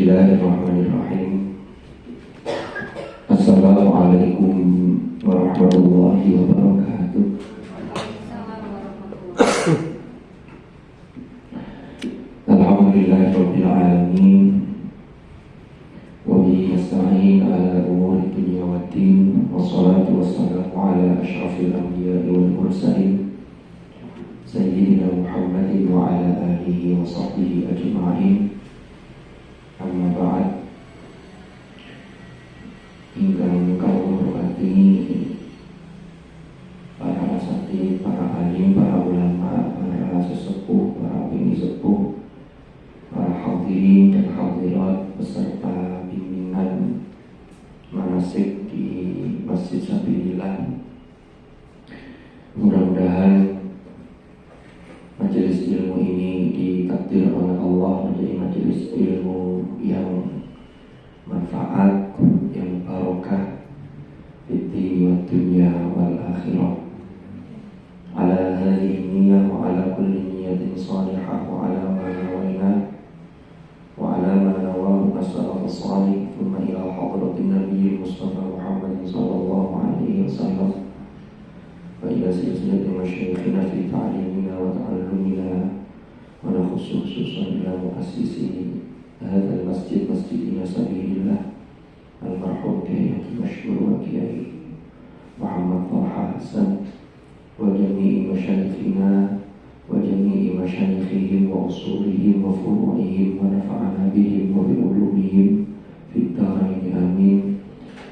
Bismillahirrahmanirrahim. Assalamualaikum warahmatullahi wabarakatuh. Alhamdulillahirabbil alamin. Wa bihi nasta'in ala umuri dunya waddin. Wassalatu wassalamu ala asyrafil anbiya'i wal mursalin Sayyidina Muhammadin wa ala alihi wa sahbihi ajma'in. Amma ba'd. Ingkang kawula hormati para asatidz, para alim, para ulama, para sesepuh, para bini sepuh, para hadirin dan hadirat peserta bimbingan manasik di Masjid Sabilillah. Mudah-mudahan majelis ilmu ini ditakdir oleh Allah menjadi majelis ilmu yang manfaat, yang barokah fid-din wad dunya wal akhirah. Ala hadhihi niyyah wa ala kulli niyyatin salihah wa ala ma nawaina wa ala ma nawahu as-salafus salih thumma ila hadratin nabiyyi Mustafa Muhammad sallallahu alaihi wasallam wa ila silsilati masyayikhina fi ta'limina wa ta'allumina wa khususan ila muassisi hadzal masjid masjidina sabilillah al-marhum Kiai Masyhur wa Kiai Muhammad Thaha Hasan wa jami'i masyayikhina wa jami'i masyayikhihim wa usulihim wa furu'ihim wa nafa'ana bihim wa bi ulumihim fid dharain amin.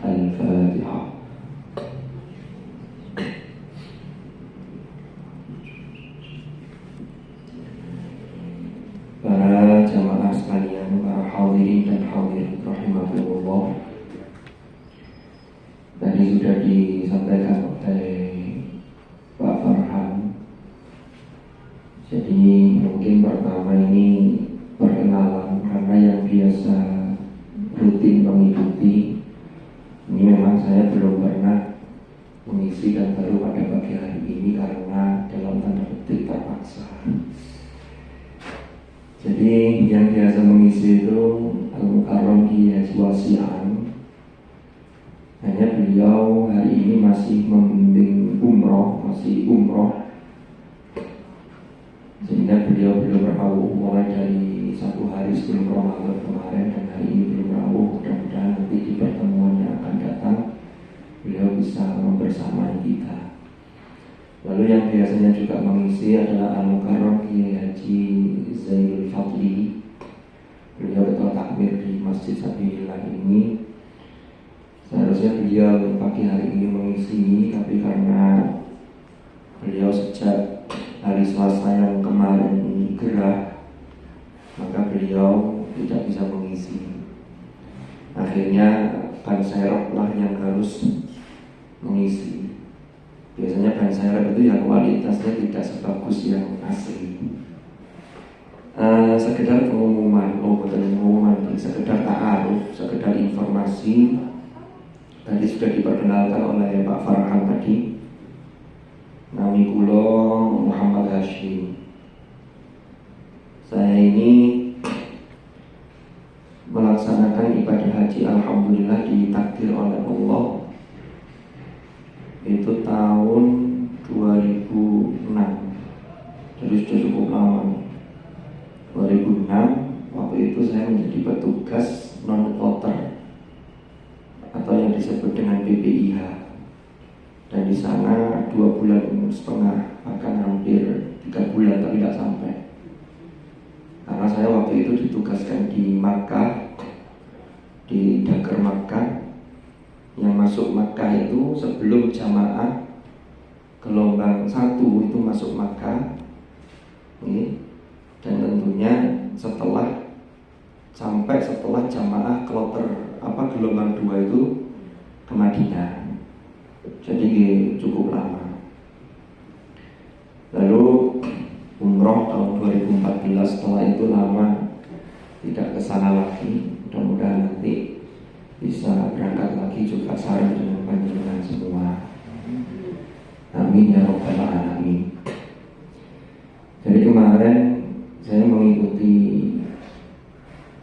Al-Fatihah. Para jamaah sekalian, para hadirin dan hadirat rahimakumullah, tadi sudah disampaikan oleh Pak Farhan. Jadi mungkin pertama ini perkenalan, karena yang biasa rutin mengikuti ini memang saya belum pernah mengisi dan baru pada pagi hari ini karena dalam tanda petik terpaksa. Jadi yang biasa mengisi itu Al-Mukarram Kiai Haji Wasi'an. Hanya beliau hari ini masih membimbing umroh, masih umroh, sehingga beliau belum rawuh mulai dari 1 hari sebelum Ramadan kemarin, dan hari ini belum rawuh. Mudah-mudahan nanti di pertemuan yang akan datang beliau bisa membersamai kita. Lalu yang biasanya juga mengisi adalah Al-Mukarram Kiai Haji Zainul Fadli. Beliau ketua takmir di Masjid Sabilillah ini. Seharusnya beliau pagi hari ini mengisi, tapi karena beliau sejak hari Selasa yang kemarin ini gerah, maka beliau tidak bisa mengisi. Akhirnya Ban Serep lah yang harus mengisi. Biasanya ban serep itu yang kualitasnya tidak sebagus yang asli. Sekedar pengumuman, sekedar ta'aruf, sekedar informasi. Tadi sudah diperkenalkan oleh Pak Farhan tadi. Nami kula Muhammad Hashim. Saya ini melaksanakan ibadah haji alhamdulillah ditakdir oleh Allah itu tahun 2006. Jadi sudah cukup lama. 2006 waktu itu saya menjadi petugas non-kloter atau yang disebut dengan PPIH, dan di sana 2,5 bulan, bahkan hampir 3 bulan tapi tidak sampai. Karena saya waktu itu ditugaskan di Makkah, di Dagar Makkah. Yang masuk Makkah itu sebelum jamaah gelombang 1 itu masuk Makkah, dan tentunya setelah jamaah kloter gelombang 2 itu ke Madinah. Jadi cukup lama. Lalu umroh tahun 2014, setelah itu lama tidak ke sana lagi. Mudah-mudahan nanti bisa berangkat lagi, juga saran dengan panjenengan semua. Amin ya rabbal alamin. Jadi kemarin saya mengikuti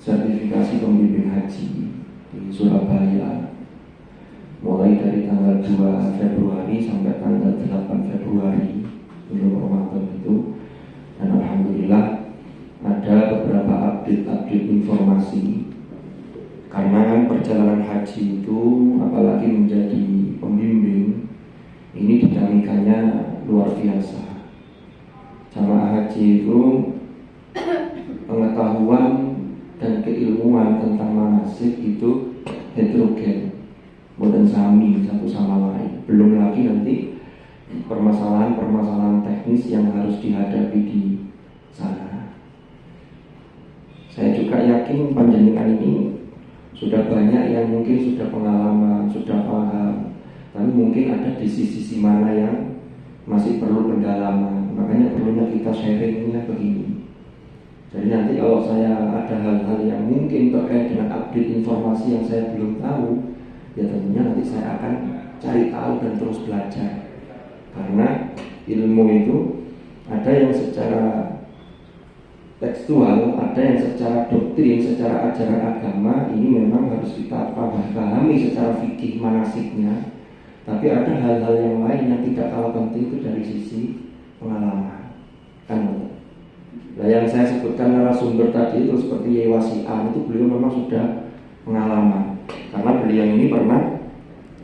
sertifikasi pembimbingan Februari sampai tanggal 8 Februari belum Ramadan itu. Dan alhamdulillah ada beberapa update informasi. Karena kan perjalanan haji itu apalagi menjadi pembimbing, ini dinamikanya luar biasa. Jamaah haji itu pengetahuan dan keilmuan tentang manasik itu heterogen, boten sami satu sama lain. Belum lagi nanti permasalahan teknis yang harus dihadapi di sana. Saya juga yakin panjenengan ini sudah banyak yang mungkin sudah pengalaman, sudah paham, tapi mungkin ada di sisi mana yang masih perlu pendalaman. Makanya perlunya kita sharingnya begini. Jadi nanti kalau saya ada hal-hal yang mungkin terkait dengan update informasi yang saya belum tahu, ya tentunya nanti saya akan cari tahu dan terus belajar. Karena ilmu itu ada yang secara tekstual, ada yang secara doktrin, secara ajaran agama. Ini memang harus kita pahami secara fikih manasiknya. Tapi ada hal-hal yang lain yang tidak kalah penting itu dari sisi pengalaman. Kan? Nah, yang saya sebutkan narasumber tadi itu seperti Yai Wasi'an, itu beliau memang sudah pengalaman. Karena beliau ini pernah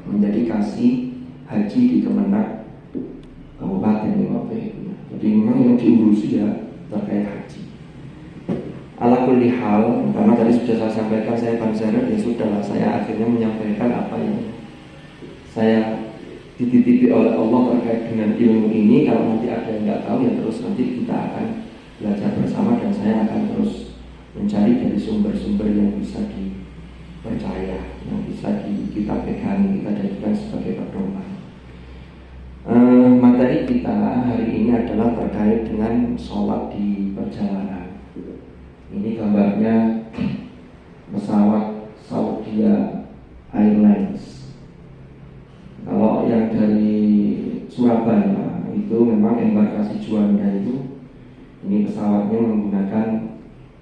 menjadi kasih haji di Kemenak Kabupaten Wape. Jadi memang yang diurusi ya terkait haji. Ala kulli hal, karena tadi sudah saya sampaikan, saya bansaran, ya sudahlah, saya akhirnya menyampaikan apa yang saya dititipi oleh Allah terkait dengan ilmu ini. Kalau nanti ada yang nggak tahu, ya terus nanti kita akan belajar bersama, dan saya akan terus mencari dari sumber-sumber yang bisa dipercaya, yang bisa kita pegang, kita jadikan sebagai pedoman. Materi kita hari ini adalah terkait dengan sholat di perjalanan. Ini gambarnya pesawat Saudi Airlines. Kalau yang dari Surabaya itu memang embarkasi Juanda itu, ini pesawatnya menggunakan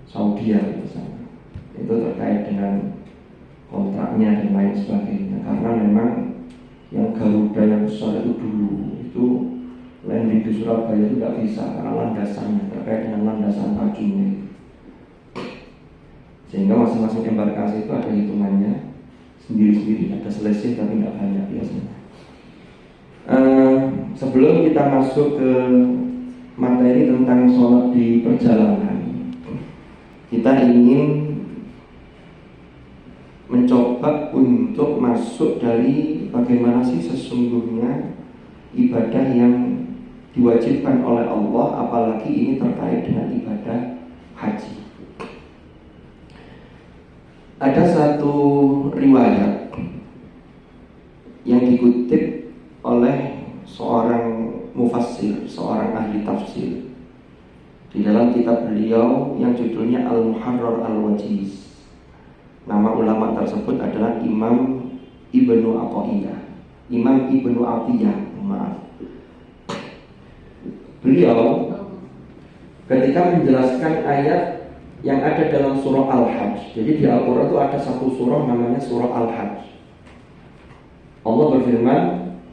Saudi misalnya. Itu terkait dengan kontraknya dan lain sebagainya. Karena memang yang Garuda yang besar itu dulu itu landing di Surabaya itu tidak bisa karena landasannya, terkait dengan landasan pacunya. Sehingga masing-masing embarkasi itu ada hitungannya sendiri-sendiri, ada selisih tapi tidak banyak biasanya. Sebelum kita masuk ke materi tentang sholat di perjalanan, kita ingin mencoba untuk masuk dari bagaimana sih sesungguhnya ibadah yang diwajibkan oleh Allah, apalagi ini terkait dengan ibadah haji. Ada satu riwayat yang dikutip oleh seorang mufassir, seorang ahli tafsir, di dalam kitab beliau yang judulnya Al-Muharrar Al-Wajiz. Nama ulama tersebut adalah Imam Ibnu Athaillah. Imam Ibnu Atiyah, maaf. Beliau ketika menjelaskan ayat yang ada dalam surah Al-Hajj. Jadi di Al-Quran itu ada satu surah namanya surah Al-Hajj. Allah berfirman,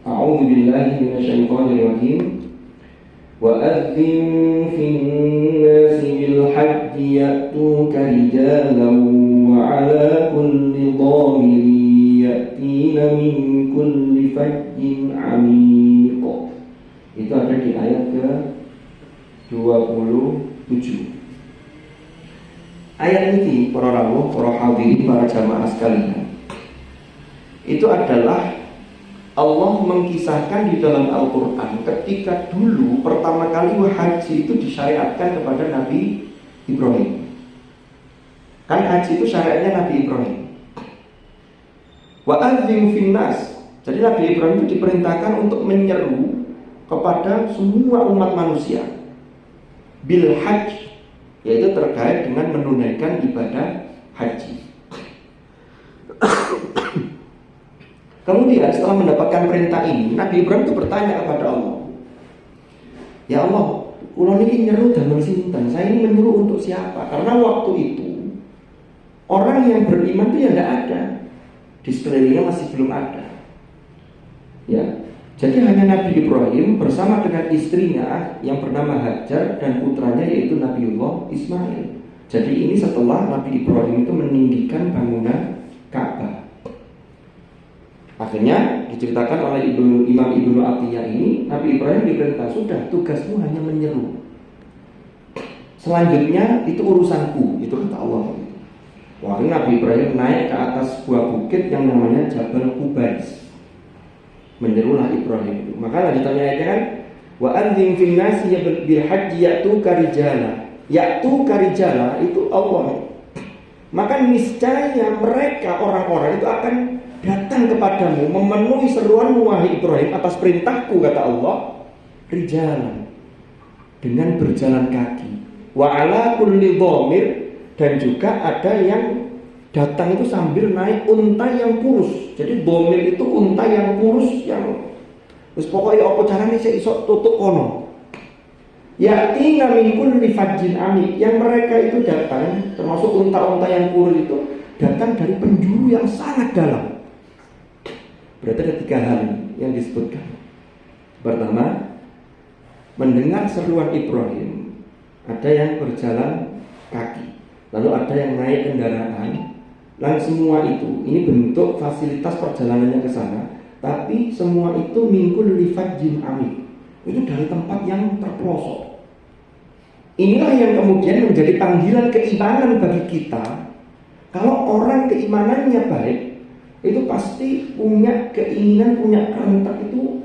A'udzu billahi minasyaitonir rajim. Wa adzim fin nasi bil hajji ya'tuka rijalan wa 'ala kulli dhamirin ya'tina min kulli fajjin 'amiq. Itu ada di ayat ke-27. Ayat ini para rawuh, para hadirin, para jamaah sekalian, itu adalah Allah mengkisahkan di dalam Al-Quran ketika dulu pertama kali haji itu disyariatkan kepada Nabi Ibrahim. Kan haji itu syariatnya Nabi Ibrahim. Wa adzim finnas. Jadi Nabi Ibrahim itu diperintahkan untuk menyeru kepada semua umat manusia bil hajj, yaitu terkait dengan menunaikan ibadah haji. Kemudian setelah mendapatkan perintah ini, Nabi Ibrahim itu bertanya kepada Allah, ya Allah, kula niki nyeru damel sinten? Saya ini menyeru untuk siapa? Karena waktu itu orang yang beriman itu ya tidak ada, di sekelilingnya masih belum ada. Ya, jadi hanya Nabi Ibrahim bersama dengan istrinya yang bernama Hajar dan putranya yaitu Nabiullah Ismail. Jadi ini setelah Nabi Ibrahim itu meninggikan bangunan Ka'bah. Akhirnya diceritakan oleh Imam Ibnu Atiyah ini, Nabi Ibrahim diperintah, sudah tugasmu hanya menyeru. Selanjutnya itu urusanku, itu kata Allah. Wah, Nabi Ibrahim naik ke atas sebuah bukit yang namanya Jabal Qubais. Menyerulah Ibrahim itu. Maka lanjutannya ayatnya kan, wa anzim fin nasi bil haji ya'tu karijala. Ya'tu karijala itu Allah. Maka niscaya mereka orang-orang itu akan datang kepadamu memenuhi seruanmu wahai Ibrahim atas perintahku, kata Allah, rijalan, dengan berjalan kaki, wa ala kulli dhamir, dan juga ada yang datang itu sambil naik unta yang kurus. Jadi dhamir itu unta yang kurus, yang terus pokoknya apa caranya saya iso tutup kono. Yatina min kulli fajjin amik, yang mereka itu datang, termasuk unta-unta yang kurus itu datang dari penjuru yang sangat dalam. Berarti ada 3 hal yang disebutkan. Pertama, mendengar seruan Ibrahim, ada yang berjalan kaki, lalu ada yang naik kendaraan, dan semua itu, ini bentuk fasilitas perjalanannya ke sana. Tapi semua itu mingkul lifajin amik, itu dari tempat yang terpelosok. Inilah yang kemudian menjadi panggilan keimanan bagi kita. Kalau orang keimanannya baik, itu pasti punya keinginan, punya kerentak itu.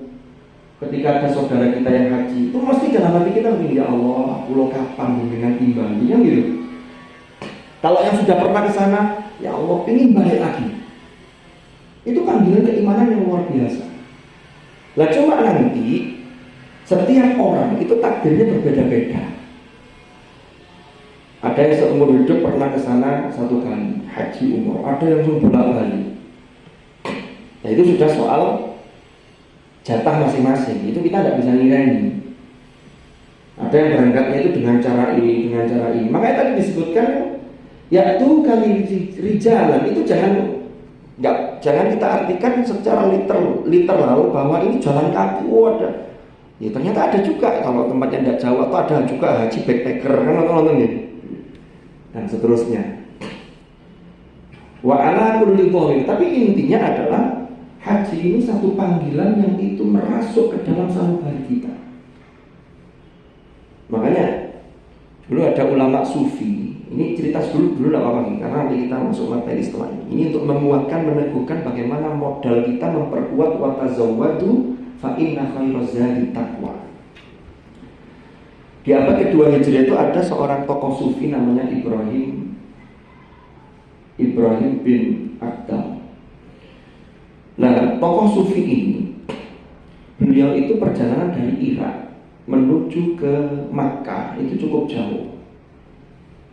Ketika ada saudara kita yang haji, itu mesti dalam hati kita begini, ya Allah, aku lo kapan dengan timbangnya gitu. Kalau yang sudah pernah ke sana, ya Allah, ingin balik lagi. Itu panggilan keimanan yang luar biasa. Lah cuma nanti setiap orang itu takdirnya berbeda-beda. Ada yang seumur hidup pernah ke sana 1 kali haji umroh, ada yang cuma bolak-balik. Nah itu sudah soal jatah masing-masing, itu kita tidak bisa ngirain. Ada yang berangkatnya itu dengan cara ini, dengan cara ini. Makanya tadi disebutkan yaitu kali rijalan, itu jangan kita artikan secara literal bahwa ini jalan kaki. Ada, ya ternyata ada juga kalau tempatnya tidak jauh, atau ada juga haji backpacker kan, nonton gitu dan seterusnya. Wa ala kulli dhamir, tapi intinya adalah haji ini satu panggilan yang itu merasuk ke dalam sanubari kita. Makanya dulu ada ulama sufi. Ini cerita dulu lah apa-apa, karena nanti kita masuk materi setelah ini. Ini untuk menguatkan, meneguhkan bagaimana modal kita memperkuat wa tazawwadu fa inna khairaz zadi taqwa. Di abad kedua Hijriah itu ada seorang tokoh sufi namanya Ibrahim bin Adham. Nah, tokoh sufi ini, beliau itu perjalanan dari Irak menuju ke Makkah itu cukup jauh,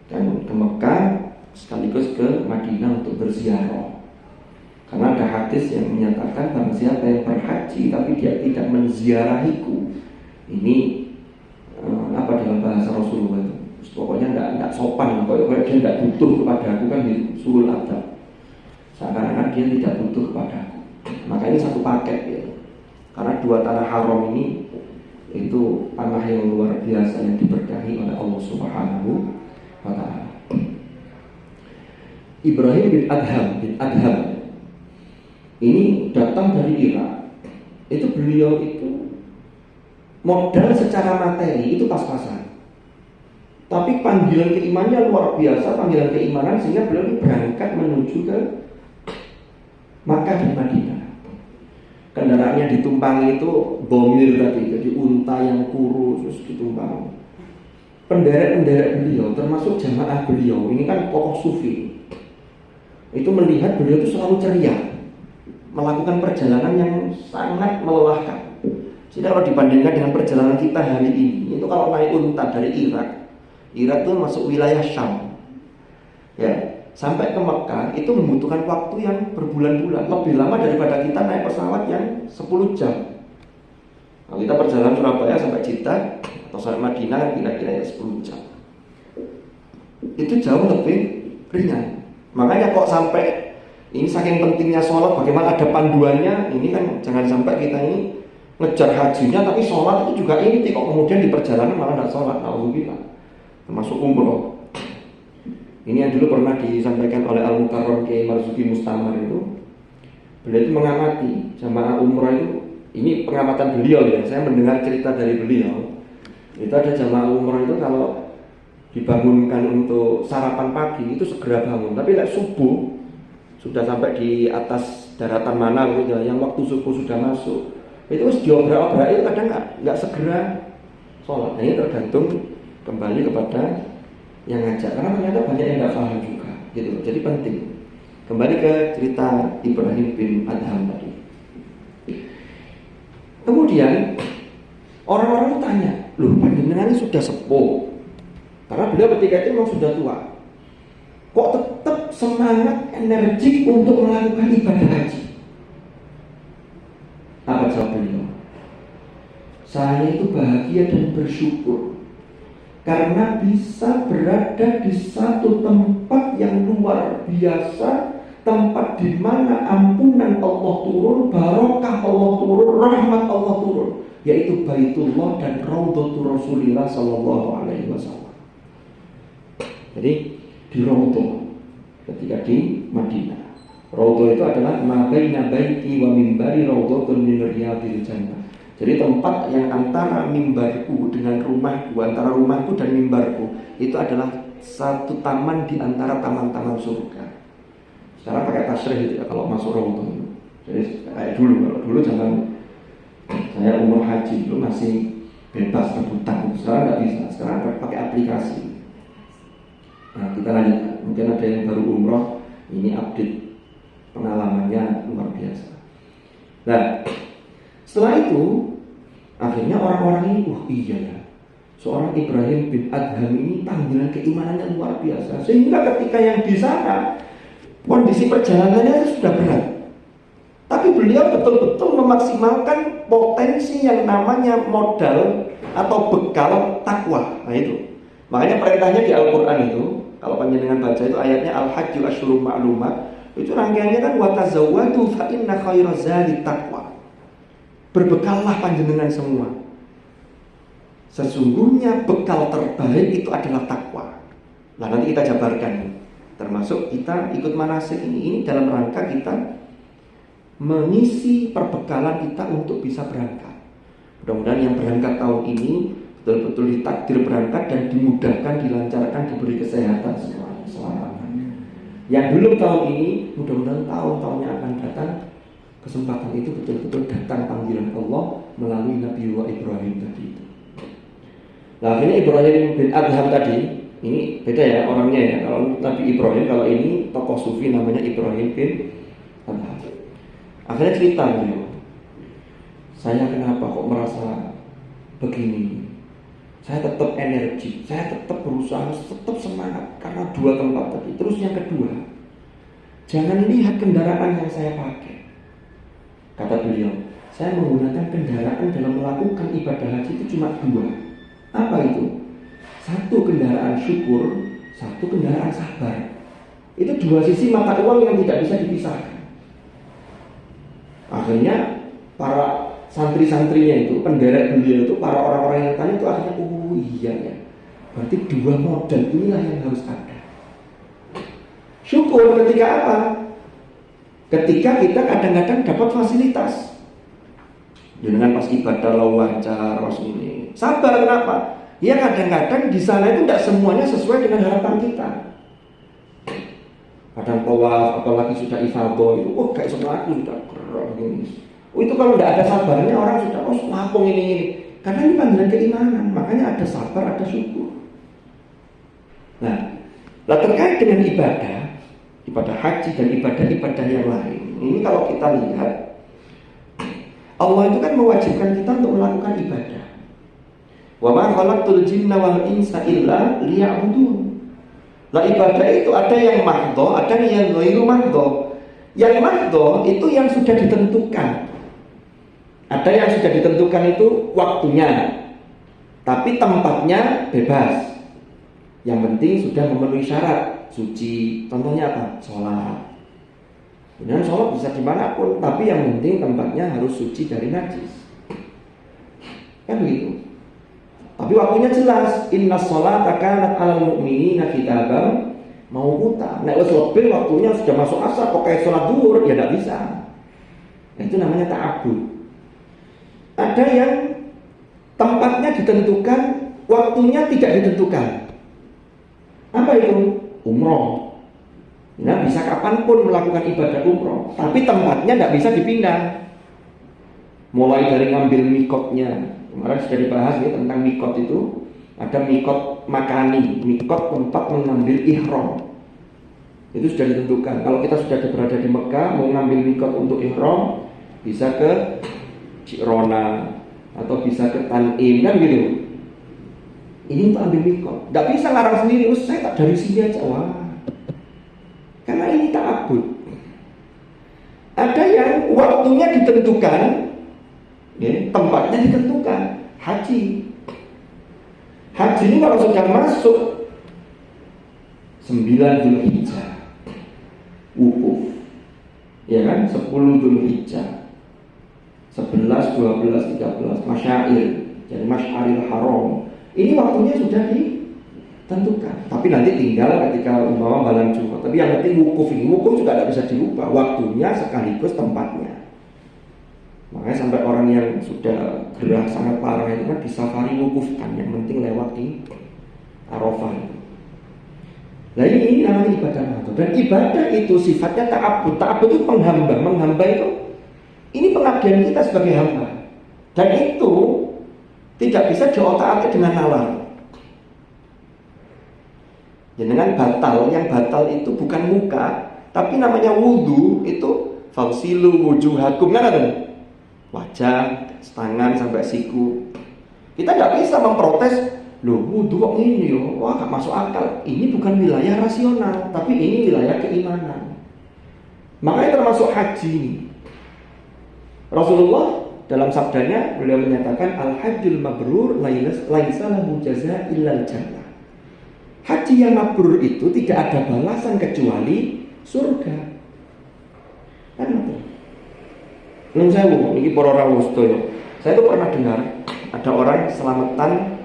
dan ke Makkah sekaligus ke Madinah untuk berziarah. Karena ada hadis yang menyatakan barang siapa yang berhaji tapi dia tidak menziarahiku, ini apa dalam bahasa Rasulullah itu, pokoknya tidak sopan, pokoknya dia tidak butuh kepada aku, kan di sulul adab, seakan-akan dia tidak butuh kepada aku. Maka ini satu paket ya. Karena 2 tanah haram ini itu tanah yang luar biasa yang diberkahi oleh Allah Subhanahu wa ta'ala. Ibrahim bin Adham ini datang dari Irak. Itu beliau itu modal secara materi itu pas-pasan, tapi panggilan keimanannya luar biasa, panggilan keimanan, sehingga beliau berangkat menuju ke Makkah dan Madinah. Kendaraannya ditumpangi itu bomir tadi, jadi unta yang kurus terus ditumpangi. Penderek-penderek beliau, termasuk jamaah beliau, ini kan tokoh sufi, itu melihat beliau itu selalu ceria, melakukan perjalanan yang sangat melelahkan. Jadi kalau dibandingkan dengan perjalanan kita hari ini, itu kalau naik unta dari Irak itu masuk wilayah Syam, ya, sampai ke Mekah itu membutuhkan waktu yang berbulan-bulan, lebih lama daripada kita naik pesawat yang 10 jam. Kalau kita perjalanan Surabaya sampai Jeddah atau sampai Madinah kan kira-kira ya 10 jam. Itu jauh lebih ringan. Makanya kok sampai Ini saking pentingnya sholat, bagaimana ada panduannya. Ini kan jangan sampai kita ini ngejar hajinya tapi sholat itu juga inti, kok kemudian di perjalanan malah tidak sholat. Alhamdulillah. Termasuk umroh. Ini yang dulu pernah disampaikan oleh Al-Mukarram Kiai Marzuki Mustamar itu. Beliau itu mengamati jamaah umroh itu. Ini pengamatan beliau ya. Saya mendengar cerita dari beliau. Itu ada jamaah umroh itu kalau dibangunkan untuk sarapan pagi itu segera bangun. Tapi like subuh sudah sampai di atas daratan mana gitu, yang waktu subuh sudah masuk, itu harus diobrak-obrak, itu kadang nggak segera sholat. Nah, ini tergantung kembali kepada yang ngajak, karena ternyata banyak yang nggak paham juga gitu. Jadi penting. Kembali ke cerita Ibrahim bin Adham tadi. Kemudian orang-orang tanya, loh panjenengan ini sudah sepuh, karena beliau ketika itu memang sudah tua, kok tetap semangat, energik untuk melakukan ibadah haji? Apa jawab beliau? Saya itu bahagia dan bersyukur karena bisa berada di satu tempat yang luar biasa, tempat di mana ampunan Allah turun, barokah Allah turun, rahmat Allah turun, yaitu Baitullah dan Raudhatul Rasulillah Sallallahu Alaihi Wasallam. Jadi di Raudhah ketika di Madinah. Raudhah itu adalah ma baina baiti wa mimbari raudhatun min riyadil jannah. Jadi tempat yang antara mimbarku dengan rumahku, antara rumahku dan mimbarku, itu adalah satu taman di antara taman-taman surga. Sekarang pakai tasrih itu ya kalau masuk Raudhah. Jadi kayak dulu, kalau dulu zaman saya umroh haji dulu masih bebas rebutan. Sekarang nggak bisa, sekarang pakai aplikasi. Nah, kita lanjutkan. Mungkin ada yang baru umroh, ini update pengalamannya luar biasa. Nah, setelah itu akhirnya orang-orang ini, wah iya ya, seorang Ibrahim bin Adham ini panggilan keimanannya luar biasa. Sehingga ketika yang di sana kondisi perjalanannya sudah berat, tapi beliau betul-betul memaksimalkan potensi yang namanya modal atau bekal takwa. Nah itu, makanya perintahnya di Al-Quran itu, kalau panjenengan baca itu ayatnya Al-Hajju Asyhurun Ma'lumat, itu rangkaiannya kan watazawwadu fa inna khairaz zadi taqwa. Berbekallah panjenengan semua. Sesungguhnya bekal terbaik itu adalah takwa. Nah, nanti kita jabarkan. Termasuk kita ikut manasik ini dalam rangka kita mengisi perbekalan kita untuk bisa berangkat. Mudah-mudahan yang berangkat tahun ini betul-betul ditakdir berangkat dan dimudahkan, dilancarkan, diberi kesehatan semuanya, selamanya. Yang belum tahun ini, mudah-mudahan tahun-tahun yang akan datang kesempatan itu betul-betul datang panggilan Allah melalui Nabi Ibrahim tadi itu. Nah, ini Ibrahim bin Adham tadi, ini beda ya orangnya ya. Kalau Nabi Ibrahim, kalau ini tokoh sufi namanya Ibrahim bin Adham. Akhirnya cerita beliau, saya kenapa kok merasa begini? Saya tetap energi, saya tetap berusaha, tetap semangat karena dua tempat tadi. Terus yang kedua, jangan lihat kendaraan yang saya pakai. Kata beliau, saya menggunakan kendaraan dalam melakukan ibadah haji itu cuma dua. Apa itu? Satu kendaraan syukur, satu kendaraan sabar. Itu dua sisi mata uang yang tidak bisa dipisahkan. Akhirnya para santri-santrinya itu, penderek beliau itu, para orang-orang yang tanya itu akhirnya, oh iya ya, berarti dua modal inilah yang harus ada. Syukur ketika apa? Ketika kita kadang-kadang dapat fasilitas. Dengan pas ibadah wawancara ini. Sabar kenapa? Ya kadang-kadang di sana itu tidak semuanya sesuai dengan harapan kita. Kadang tawaf, apalagi sudah ifadah itu, oh kayak semua aku sudah keren gini. Oh itu kalau tidak ada sabarnya orang sudah lapung ini. Karena ini panggilan keimanan, makanya ada sabar, ada syukur. Nah, terkait dengan ibadah haji dan ibadah-ibadah yang lain, ini kalau kita lihat, Allah itu kan mewajibkan kita untuk melakukan ibadah. Wa ma khalaqtul jinna wal insa illa liya'budun. Nah ibadah itu ada yang mahdho, ada yang ghairu mahdho. Yang mahdho itu yang sudah ditentukan. Ada yang sudah ditentukan itu waktunya, tapi tempatnya bebas. Yang penting sudah memenuhi syarat suci. Contohnya apa? Sholat. Dan sholat bisa dimanapun, tapi yang penting tempatnya harus suci dari najis. Kan begitu. Tapi waktunya jelas. Inna sholata kanat 'alal mu'minina kitaban mauquta. Nek wis lebih waktunya sudah masuk asar kok kayak sholat zuhur, ya tidak bisa. Nah, itu namanya ta'abbud. Ada yang tempatnya ditentukan, waktunya tidak ditentukan. Apa itu? Umroh. Nah, bisa kapanpun melakukan ibadah umroh, tapi tempatnya tidak bisa dipindah. Mulai dari ngambil mikotnya, kemarin sudah dibahas ya tentang mikot itu. Ada mikot makani, mikot tempat mengambil ihram. Itu sudah ditentukan. Kalau kita sudah berada di Mekah, mau ngambil mikot untuk ihram, bisa ke Cirona atau bisa ke Tanim, kan gitu. Ini untuk ambil mikot. Tidak bisa ngarang sendiri, saya tak dari sini aja. Wah, karena ini ta'abbud. Ada yang waktunya ditentukan, ya, tempatnya ditentukan. Haji. Haji ini kalau sudah masuk 9 Dzulhijjah, wukuf, ya kan, 10 Dzulhijjah, 11, 12, 13 masyair, jadi masyaril haram. Ini waktunya sudah ditentukan. Tapi nanti tinggal ketika umpama malam Jumat. Tapi yang penting wukuf ini, wukuf juga tidak bisa dirubah. Waktunya sekaligus tempatnya. Makanya sampai orang yang sudah gerah sangat parah itu kan di safari wukufkan. Yang penting lewat di Arafah itu. Nah ini namanya ibadah nahdhah. Dan ibadah itu sifatnya ta'abbud. Ta'abbud itu penghamba. Menghamba itu ini pengabdian kita sebagai hamba. Dan itu tidak bisa diotak-atik dengan nalar. Dengan batal, yang batal itu bukan muka, tapi namanya wudu itu fagsilu wujuhakum, kan ada wajah, tangan sampai siku. Kita tidak bisa memprotes, loh wudu kok ini yo, wah gak masuk akal. Ini bukan wilayah rasional, tapi ini wilayah keimanan. Makanya termasuk haji. Rasulullah dalam sabdanya beliau menyatakan al-hajjul mabrur laisa lahu jazaa illal jannah. Haji yang mabrur itu tidak ada balasan kecuali surga. Kan betul. Nun sewu iki para rawuh sedaya. Saya tuh pernah dengar ada orang selamatan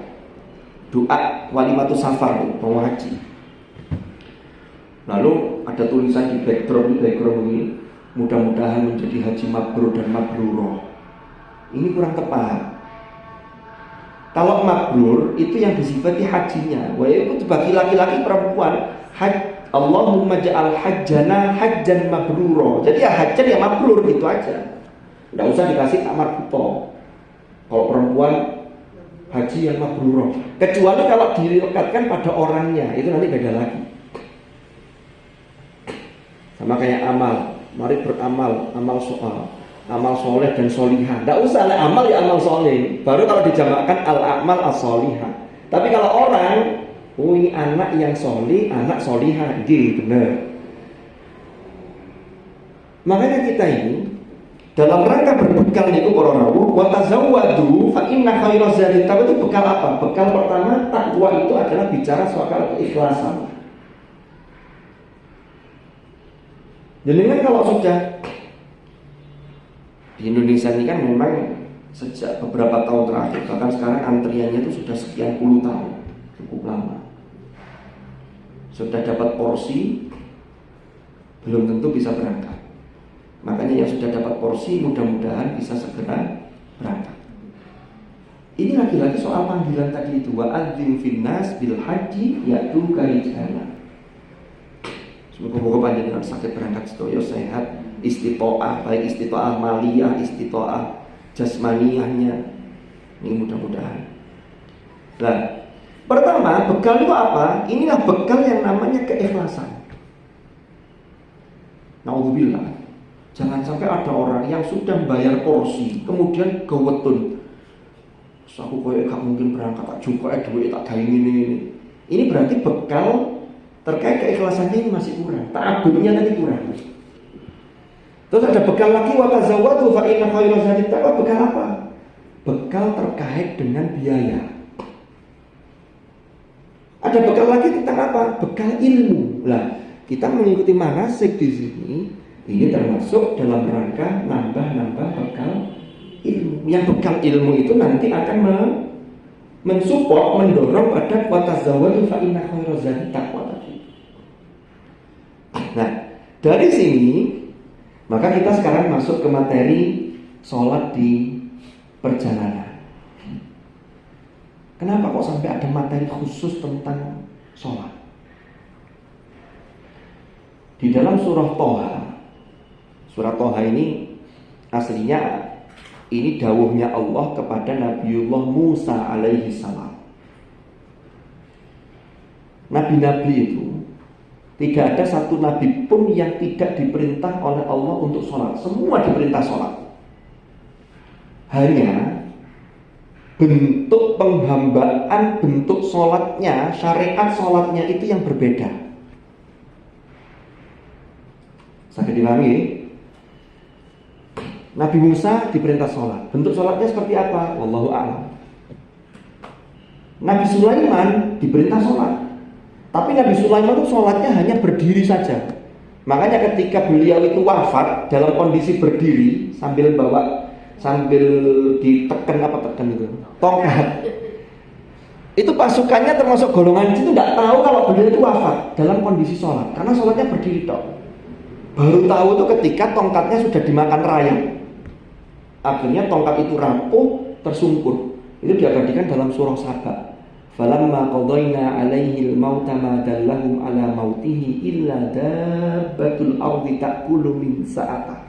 doa walimatus safar mau haji. Lalu ada tulisan di background ini, mudah-mudahan menjadi haji mabrur dan mabruroh. Ini kurang tepat. Kalau mabrur itu yang disifati hajinya. Wah itu bagi laki-laki perempuan. Allahumma ja'al hajjana hajjan mabruro. Jadi ya hajjan ya mabrur gitu aja. Tidak usah dikasih tamar buto. Kalau perempuan haji yang mabruro. Kecuali kalau dilekatkan pada orangnya, itu nanti beda lagi. Sama kayak amal. Mari beramal, amal soleh dan solihah. Tidak usah amal ya amal soleh. Baru kalau dijamakkan al-amal as-solihah. Tapi kalau orang, oh ini anak yang solih, anak solihah, gitu benar. Makanya kita ini dalam rangka berbekal niku para rawuh, wa tazawwadu fa inna khairaz zadi taqwa. Itu bekal apa? Bekal pertama takwa itu adalah bicara soal keikhlasan. Jadi kan kalau sudah di Indonesia ini kan memang sejak beberapa tahun terakhir, bahkan sekarang antriannya itu sudah sekian puluh tahun, cukup lama. Sudah dapat porsi, belum tentu bisa berangkat. Makanya yang sudah dapat porsi mudah-mudahan bisa segera berangkat. Ini lagi-lagi soal panggilan tadi itu, wa adzim finnas bil haji ya'tuka rijalan. Semoga panjenengan sakit berangkat sedaya sehat, istitoah, baik istitoah maliyah, istitoah jasmaniyahnya. Ini mudah-mudahan. Nah, pertama bekal itu apa? Inilah bekal yang namanya keikhlasan. Naudzubillah. Jangan sampai ada orang yang sudah membayar porsi, kemudian gewetun. Aku koyo gak mungkin berangkat, tak juga duit tak gawe ini. Ini berarti bekal terkait keikhlasannya ini masih kurang, ta'abbudnya tadi kurang. Terus ada bekal lagi, wa tazawwadu fa inna khairaz zadi taqwa. Bekal apa? Bekal terkait dengan biaya. Ada bekal lagi tentang apa? Bekal ilmu. Lah, kita mengikuti manasik di sini Ini termasuk dalam rangka nambah-nambah bekal ilmu. Yang bekal ilmu itu nanti akan mensupport, mendorong pada watazawwadu fa inna khairaz zadi taqwa tadi. Nah, dari sini maka kita sekarang masuk ke materi sholat di perjalanan. Kenapa kok sampai ada materi khusus tentang sholat? Di dalam surah Toha ini aslinya ini dawuhnya Allah kepada Nabiullah Musa alaihi salam. Nabi-nabi itu tidak ada satu nabi pun yang tidak diperintah oleh Allah untuk sholat. Semua diperintah sholat. Hanya bentuk penghambaan, bentuk sholatnya, syariat sholatnya itu yang berbeda. Sampai dipahami? Nabi Musa diperintah sholat. Bentuk sholatnya seperti apa? Wallahu a'lam. Nabi Sulaiman diperintah sholat. Tapi Nabi Sulaiman itu sholatnya hanya berdiri saja. Makanya ketika beliau itu wafat dalam kondisi berdiri sambil ditekan itu tongkat. Itu pasukannya termasuk golongan itu tidak tahu kalau beliau itu wafat dalam kondisi sholat, karena sholatnya berdiri tok. Baru tahu itu ketika tongkatnya sudah dimakan rayap. Akhirnya tongkat itu rapuh, tersungkur. Itu diabadikan dalam surah Saba. Falamma qadayna 'alaihi al-mauta ma dallahum 'ala mautihi illa dabbatul ardi ta'kulu min sa'atah.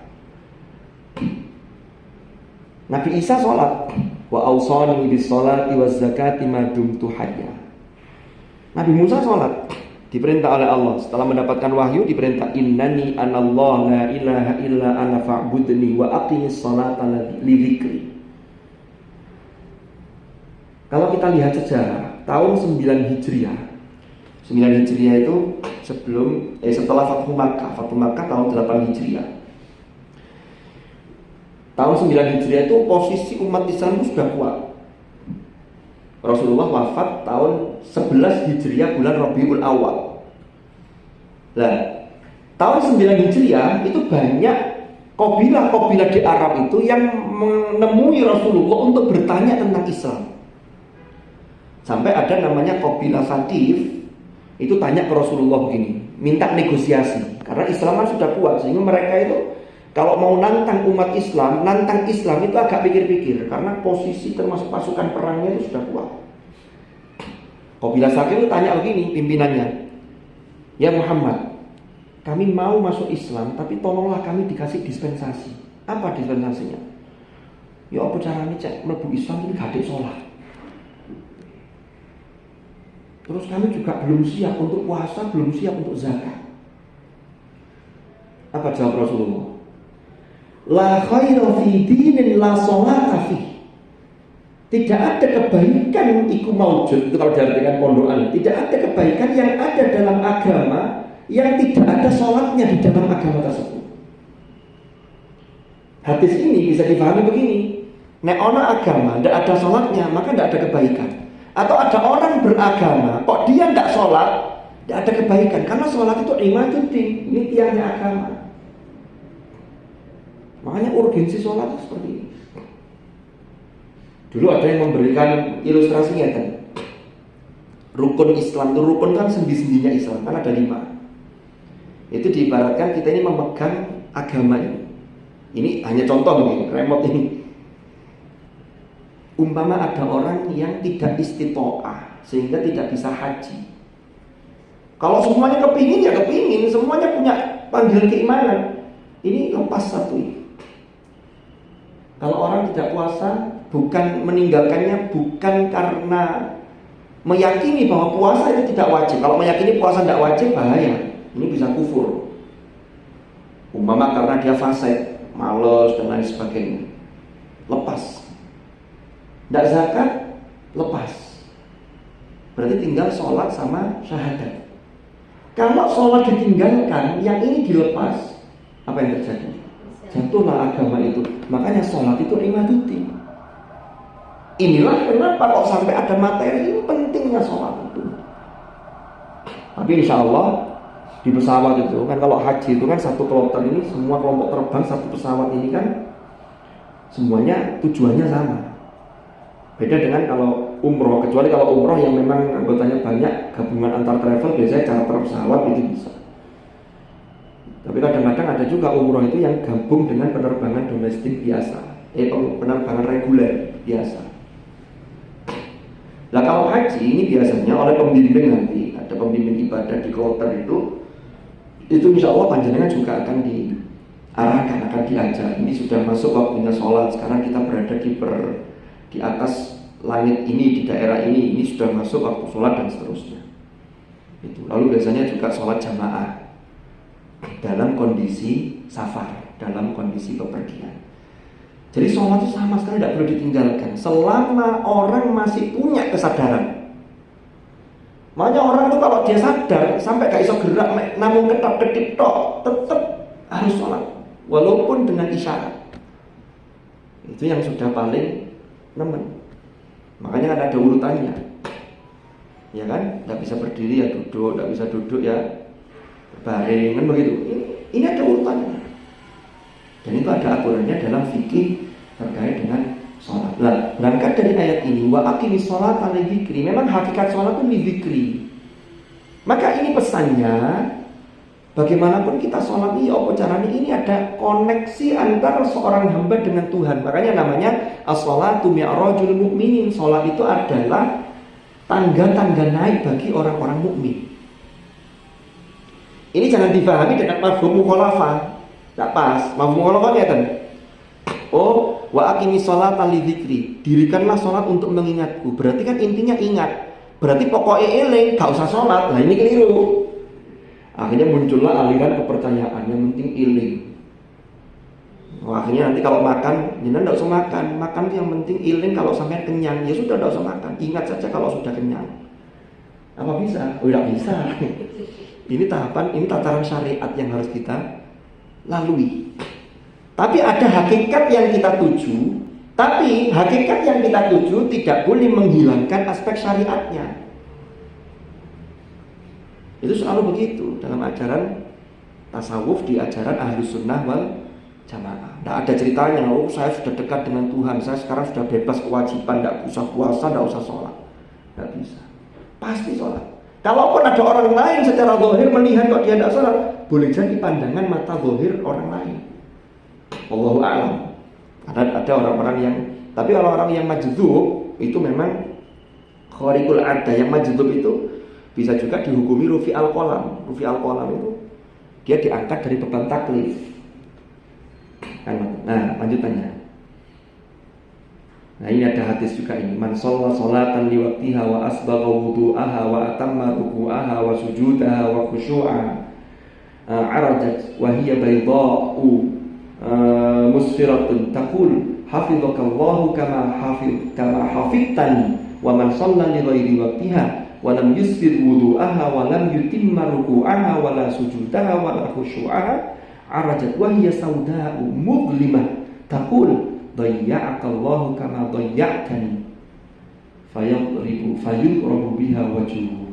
Nabi Isa sholat. Wa awsani bis sholati waz zakati ma dumtu hayya. Nabi Musa sholat. Diperintah oleh Allah setelah mendapatkan wahyu, diperintah innani anallahu la ilaha illa ana fa'budni wa aqimis sholata li dzikri. Kalau kita lihat sejarah tahun 9 Hijriah. 9 Hijriah itu setelah Fathu Makkah. Fathu Makkah tahun 8 Hijriah. Tahun 9 Hijriah itu posisi umat Islam itu sudah kuat. Rasulullah wafat tahun 11 Hijriah bulan Rabiul Awal. Nah, tahun 9 Hijriah itu banyak kabilah-kabilah di Arab itu yang menemui Rasulullah untuk bertanya tentang Islam. Sampai ada namanya kabilah Thaqif itu tanya ke Rasulullah begini, minta negosiasi. Karena Islam kan sudah kuat, sehingga mereka itu kalau mau nantang umat Islam, nantang Islam itu agak pikir-pikir, karena posisi termasuk pasukan perangnya itu sudah kuat. Kabilah Thaqif itu tanya begini pimpinannya, ya Muhammad, kami mau masuk Islam, tapi tolonglah kami dikasih dispensasi. Apa dispensasinya? Ya apa caranya cek mlebu Islam ini gak ada sholat. Terus kami juga belum siap untuk puasa, belum siap untuk zakat. Apa jawab Rasulullah? La khaira fi dinin la sholata fi. Tidak ada kebaikan iku maujud. Itu kalau diartikan pondokan. Tidak ada kebaikan yang ada dalam agama yang tidak ada sholatnya di dalam agama tersebut. Hadis ini bisa dipahami begini. Nek ana agama tidak ada sholatnya, maka tidak ada kebaikan. Atau ada orang beragama, kok dia tidak sholat, tidak ada kebaikan. Karena sholat itu imaduddin, ini tiangnya agama. Makanya urgensi sholat itu seperti ini. Dulu ada yang memberikan ilustrasinya kan. Rukun Islam itu, rukun kan sendi-sendinya Islam, kan ada 5. Itu diibaratkan kita ini memegang agama ini. Ini hanya contoh nih, remote ini. Umpama ada orang yang tidak istitoah sehingga tidak bisa haji. Kalau semuanya kepingin ya kepingin, semuanya punya panggilan keimanan. Ini lepas satu ini. Kalau orang tidak puasa, bukan meninggalkannya bukan karena meyakini bahwa puasa itu tidak wajib. Kalau meyakini puasa tidak wajib, bahaya. Ini bisa kufur. Umpama karena dia fasik, malas dan lain sebagainya, lepas. Tidak zakat, lepas. Berarti tinggal sholat sama syahadat. Kalau sholat ditinggalkan, yang ini dilepas, apa yang terjadi? Jatuhlah agama itu. Makanya sholat itu imaduddin. Inilah kenapa kok sampai ada materi ini pentingnya sholat itu. Tapi insya Allah di pesawat itu kan, kalau haji itu kan satu kloter ini semua kelompok terbang satu pesawat ini kan semuanya tujuannya sama. Beda dengan kalau umroh, kecuali kalau umroh yang memang anggotanya banyak, gabungan antar travel, biasanya charter pesawat itu bisa. Tapi kadang-kadang ada juga umroh itu yang gabung dengan penerbangan domestik biasa, penerbangan reguler biasa. Nah kalau haji ini biasanya oleh pembimbing, nanti ada pembimbing ibadah di kloter itu insya Allah panjenengan juga akan diarahkan, akan diajar. Ini sudah masuk waktunya sholat, sekarang kita berada di atas langit ini, di daerah ini sudah masuk waktu sholat dan seterusnya. Itu. Lalu biasanya juga sholat jamaah dalam kondisi safar, dalam kondisi bepergian. Jadi sholat itu sama sekali tidak perlu ditinggalkan selama orang masih punya kesadaran. Makanya orang itu kalau dia sadar sampai gak iso gerak, namun ketap-ketip tok, tetap harus sholat walaupun dengan isyarat. Itu yang sudah paling nemen. Makanya kan ada urutannya, ya kan? Tidak bisa berdiri ya duduk, tidak bisa duduk ya baring, kan begitu. Ini ada urutannya. Dan itu ada aturannya dalam fikih terkait dengan sholat. Nah, berangkat dari ayat ini, wa aqimis sholata li dzikri. Memang hakikat sholat itu li dzikri. Maka ini pesannya, bagaimanapun kita sholat ini, apa caranya, ini ada koneksi antara seorang hamba dengan Tuhan. Makanya namanya as-sholatu mi'rajul mu'minin. Sholat itu adalah tangga-tangga naik bagi orang-orang mukmin. Ini jangan dipahami dengan mafhum mukhalafah. Tidak pas. Mafhum mukhalafahnya kan, oh, wa aqimis sholata li dzikri. Dirikanlah sholat untuk mengingatku. Berarti kan intinya ingat. Berarti pokoknya eling, gak usah sholat. Nah ini keliru. Akhirnya muncullah aliran kepercayaan yang penting iling. Akhirnya nanti kalau makan, jangan tidak usah makan. Makan itu yang penting iling, kalau sampai kenyang, ya sudah tidak usah makan. Ingat saja kalau sudah kenyang. Apa bisa? Oh tidak bisa. Ini tahapan, ini tataran syariat yang harus kita lalui. Tapi ada hakikat yang kita tuju. Tapi hakikat yang kita tuju tidak boleh menghilangkan aspek syariatnya. Itu selalu begitu dalam ajaran tasawuf, di ajaran Ahlus Sunnah wal Jamaah. Tidak ada ceritanya, oh saya sudah dekat dengan Tuhan, saya sekarang sudah bebas kewajiban, tidak usah puasa, tidak usah sholat. Tidak bisa. Pasti sholat. Kalaupun ada orang lain secara zahir melihat kok dia tidak sholat, boleh jadi pandangan mata zahir orang lain. Wallahu a'lam. Ada orang-orang yang, tapi orang-orang yang majdzub itu memang khariqul ada. Yang majdzub itu bisa juga dihukumi rufi al-qalam. Rufi al-qalam itu dia diangkat dari beban taklif. Nah, lanjutannya. Nah, ini ada hadis juga ini. Man shalla sholatan li waqtiha wa asbagha wudu'aha wa atamma ruku'aha wa sujudaha wa khusyu'aha arajat wa hiya baydha'u musfiratun taqul hafizakallahu kama hafidtani wa man shalla li ghairi waqtiha wa lam yusfir wudu'aha wa lam yutimma ruku'aha wa la sujudaha wa la khusyu'aha arajat wa hiya sauda'u mudlimah taqul dayya'akallahu kama dayya'tani fayudrabu biha wajhuhu.